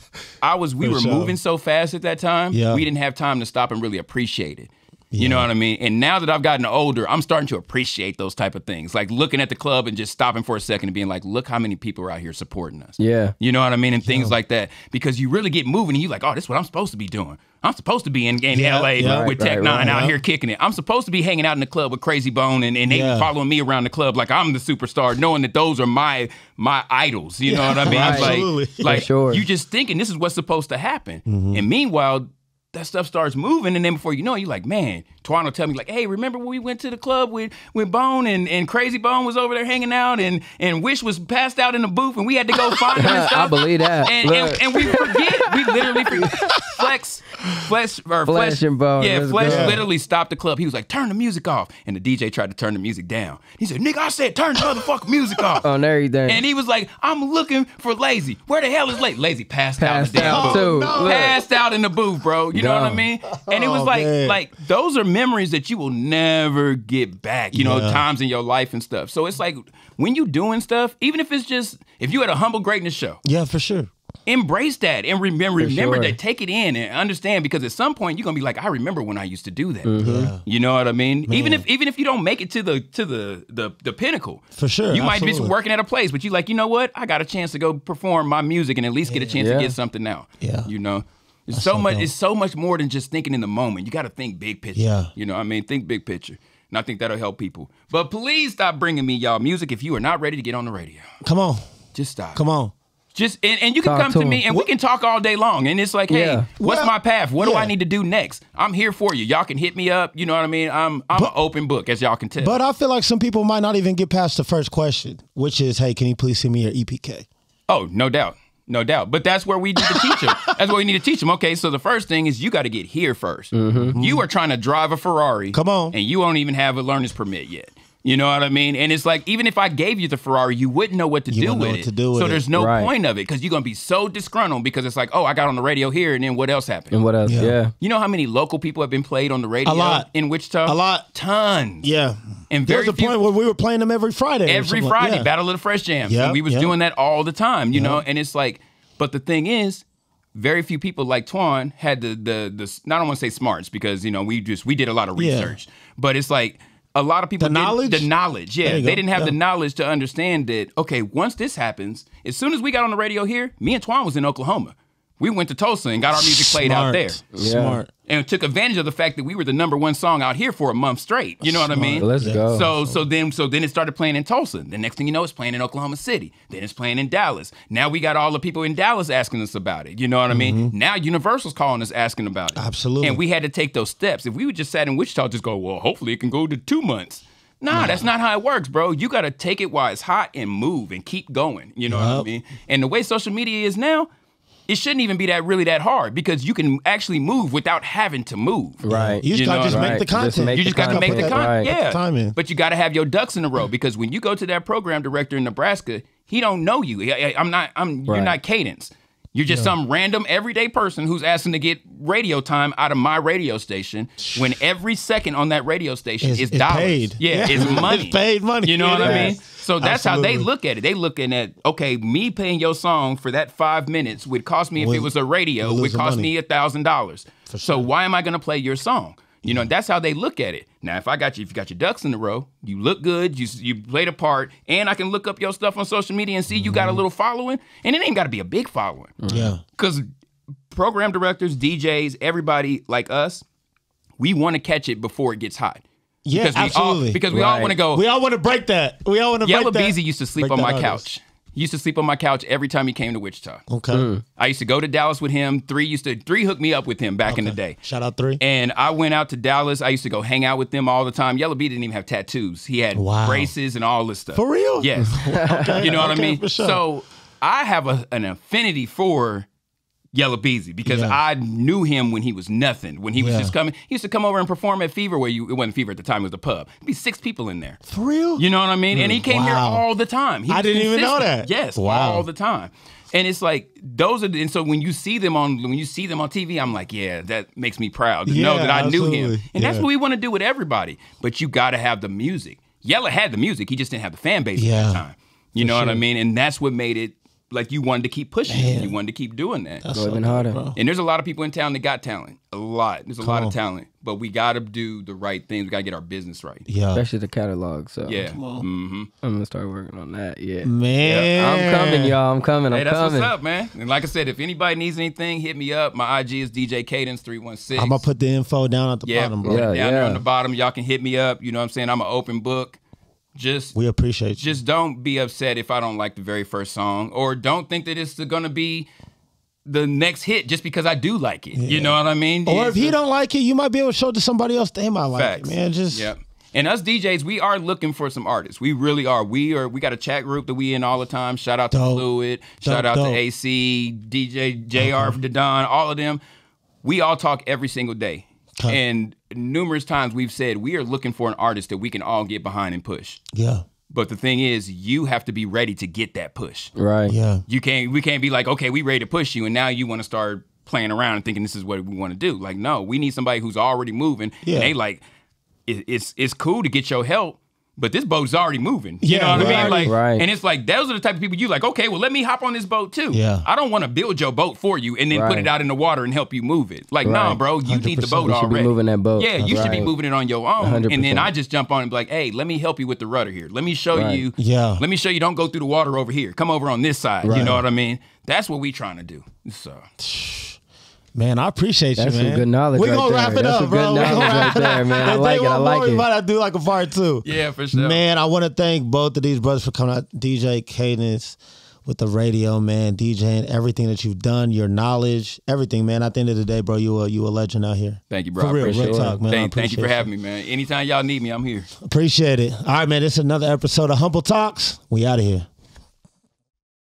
we were moving so fast at that time. Yeah. We didn't have time to stop and really appreciate it. You know what I mean? And now that I've gotten older, I'm starting to appreciate those type of things. Like looking at the club and just stopping for a second and being like, look how many people are out here supporting us. Yeah. You know what I mean? And things like that. Because you really get moving and you're like, oh, this is what I'm supposed to be doing. I'm supposed to be in LA with Tech Nine out here kicking it. I'm supposed to be hanging out in the club with Crazy Bone and they following me around the club like I'm the superstar, knowing that those are my idols. You know what I mean? Right. Absolutely. Like you just thinking this is what's supposed to happen. And meanwhile, that stuff starts moving, and then before you know it, you're like, man, Twan will tell me, like, hey, remember when we went to the club with Bone and Crazy Bone was over there hanging out and Wish was passed out in the booth and we had to go find him and stuff. I believe that. And we forget. We literally forget. Flesh and Bone. Yeah, Flesh literally stopped the club. He was like, turn the music off. And the DJ tried to turn the music down. He said, nigga, I said turn the motherfucking music off. Oh, there you there. And he was like, I'm looking for Lazy. Where the hell is Lazy? Lazy passed out in the damn booth. Too. No. Passed out in the booth, bro. You know what I mean? And it was like those are memories that you will never get back, you know, times in your life and stuff. So it's like when you doing stuff, even if it's just, if you at a Humble Greatness show. Yeah, for sure. Embrace that and remember that, take it in and understand, because at some point you're gonna be like, I remember when I used to do that. Yeah. You know what I mean? Man. Even if you don't make it to the pinnacle, for sure, you might be working at a place, but you like, you know what? I got a chance to go perform my music and at least get a chance to get something out. Yeah, you know. It's so much. It's so much more than just thinking in the moment. You got to think big picture. Yeah. You know what I mean? Think big picture. And I think that'll help people. But please stop bringing me y'all music if you are not ready to get on the radio. Come on. Just stop. Come on. Just and you can Talk come to to me him. and we can talk all day long. And it's like, hey, Yeah. what's Well, my path? What do yeah. I need to do next? I'm here for you. Y'all can hit me up. You know what I mean? I'm an open book, as y'all can tell. But I feel like some people might not even get past the first question, which is, hey, can you please send me your EPK? Oh, no doubt. No doubt. But that's where we need to teach them. That's where we need to teach them. Okay, so the first thing is you got to get here 1st. You are trying to drive a Ferrari. Come on. And you don't even have a learner's permit yet. You know what I mean? And it's like, even if I gave you the Ferrari, you wouldn't know what to do wouldn't know with what it. to do with So it. there's no Right. point of it because you're going to be so disgruntled because it's like, oh, I got on the radio here and then what else happened? And what else? Yeah. Yeah. You know how many local people have been played on the radio A lot. in Wichita? A lot. Tons. Yeah. And There very was a few- point where we were playing them every Friday. or Every something Friday, yeah. Battle of the Fresh Jams. Yep, And we was yep. doing that all the time, you know? And it's like, but the thing is, very few people like Twan had the I don't want to say smarts because, you know, we did a lot of Yeah. research. But it's like a lot of people The knowledge? The knowledge, yeah. There you They go. didn't have Yeah. the knowledge to understand that, okay, once this happens, as soon as we got on the radio here, me and Twan was in Oklahoma. We went to Tulsa and got our music played out there. Smart. And took advantage of the fact that we were the #1 song out here for a month straight. You know what I mean? Let's go. So then it started playing in Tulsa. The next thing you know, it's playing in Oklahoma City. Then it's playing in Dallas. Now we got all the people in Dallas asking us about it. You know what I mean? Now Universal's calling us asking about it. Absolutely. And we had to take those steps. If we would just sat in Wichita, just go, well, hopefully it can go to 2 months. Nah, that's not how it works, bro. You got to take it while it's hot and move and keep going. You know what I Yup. mean? And the way social media is now, it shouldn't even be that hard because you can actually move without having to move. Right. You just You got know to just what I make mean? the Just content. make You just got to make the content, content. right. Yeah. Put the time in. But you got to have your ducks in a row because when you go to that program director in Nebraska, he don't know you. You're Right. not Cadence. You're just some random everyday person who's asking to get radio time out of my radio station when every second on that radio station is It's dollars. paid. Yeah, Yeah. it's money. It's paid money. You know what It I mean? is. So that's how they Absolutely. look at it. They looking at, okay, me paying your song for that 5 minutes would cost me, if it was a radio, we're would losing cost money. me $1,000. So why am I going to play your song? You know, that's how they look at it. Now, if you got your ducks in a row, you look good, you played a part, and I can look up your stuff on social media and see you got a little following, and it ain't got to be a big following. Yeah. Because program directors, DJs, everybody like us, we want to catch it before it gets hot. Yeah, because absolutely. We all Right. want to go. We all want to break that. We all want to Yellow break that. Beezy used to sleep break on that my artist. couch. He used to sleep on my couch every time he came to Wichita. Okay. I used to go to Dallas with him. Three hooked me up with him back in the day. Shout out 3. And I went out to Dallas. I used to go hang out with them all the time. Yellow Bee didn't even have tattoos. He had Wow. braces and all this stuff. For real? Yes. You know what I Okay, mean? for sure. So I have an affinity for Yellow Beezy because Yeah. I knew him when he was nothing. When he was Yeah. just coming, he used to come over and perform at Fever, it wasn't Fever at the time, it was the pub. There'd be 6 people in there. For real? You know what I mean? And he came here Wow. all the time. He I was didn't even know consistent. that. Yes, Wow. all the time. And it's like and so when you see them on TV, I'm like, yeah, that makes me proud to know Yeah, that I knew him. absolutely. And that's Yeah. what we want to do with everybody. But you got to have the music. Yella had the music, he just didn't have the fan base at Yeah, the time. You know what I sure. mean? And that's what made it like you wanted to keep pushing. it. You wanted to keep doing that. That's Go so even dope, harder. bro. And there's a lot of people in town that got talent. A lot. There's a lot on. of talent. But we got to do the right things. We got to get our business right. Yeah. Especially the catalog. So Yeah. I'm gonna start working on that. Yeah. Man. I'm coming, y'all. I'm coming. Hey, I'm that's coming. what's up, man. And like I said, if anybody needs anything, hit me up. My IG is DJ Cadence 316. I'm going to put the info down at the yeah, bottom, bro. Yeah. down there on the bottom. Y'all can hit me up. You know what I'm saying? I'm an open book. We appreciate you. Just don't be upset if I don't like the very first song, or don't think that it's gonna be the next hit just because I do like it. You know what I mean? Or if he It's- don't like it, you might be able to show it to somebody else. They might like Facts. it, man. Just Yep. And us DJs, we are looking for some artists. We really are. We got a chat group that we in all the time. Shout out to Dope. Fluid. Shout out Dope. to AC, DJ, JR, the Don, all of them. We all talk every single day. Okay. And numerous times we've said we are looking for an artist that we can all get behind and push. yeah, But the thing is, you have to be ready to get that push. Right. yeah. We can't be like, okay, we ready to push you, and now you want to start playing around and thinking this is what we want to do. Like, no, we need somebody who's already moving. Yeah. And they like, it's cool to get your help, but this boat's already moving. You Yeah, know what I right. mean? Like, Right. and it's like those are the type of people you like. Okay, well, let me hop on this boat too. Yeah. I don't want to build your boat for you and then put Right. it out in the water and help you move it. Like, nah, Right. bro, you need the 100%. boat You should be already. moving that boat. Yeah, you should be Right. moving it on your own. And 100%. then I just jump on and be like, hey, let me help you with the rudder here. Let me show Right. you. Yeah. Let me show you. Don't go through the water over here. Come over on this side. You Right. know what I mean? That's what we trying to do. So. Man, I appreciate That's you, some man. good knowledge We're right going to there. wrap it That's up, some bro. good We're gonna knowledge wrap right there, man. I If like they it. I want like more, it. We might do like a part 2. Yeah, for sure. Man, I want to thank both of these brothers for coming out. DJ Cadence with the radio, man, DJing, everything that you've done, your knowledge, everything, man. At the end of the day, bro, you a legend out here. Thank you, bro. For real, I appreciate real it. talk, man. Thank you for having me, man. Anytime y'all need me, I'm here. Appreciate it. All right, man, this is another episode of Humble Talks. We out of here.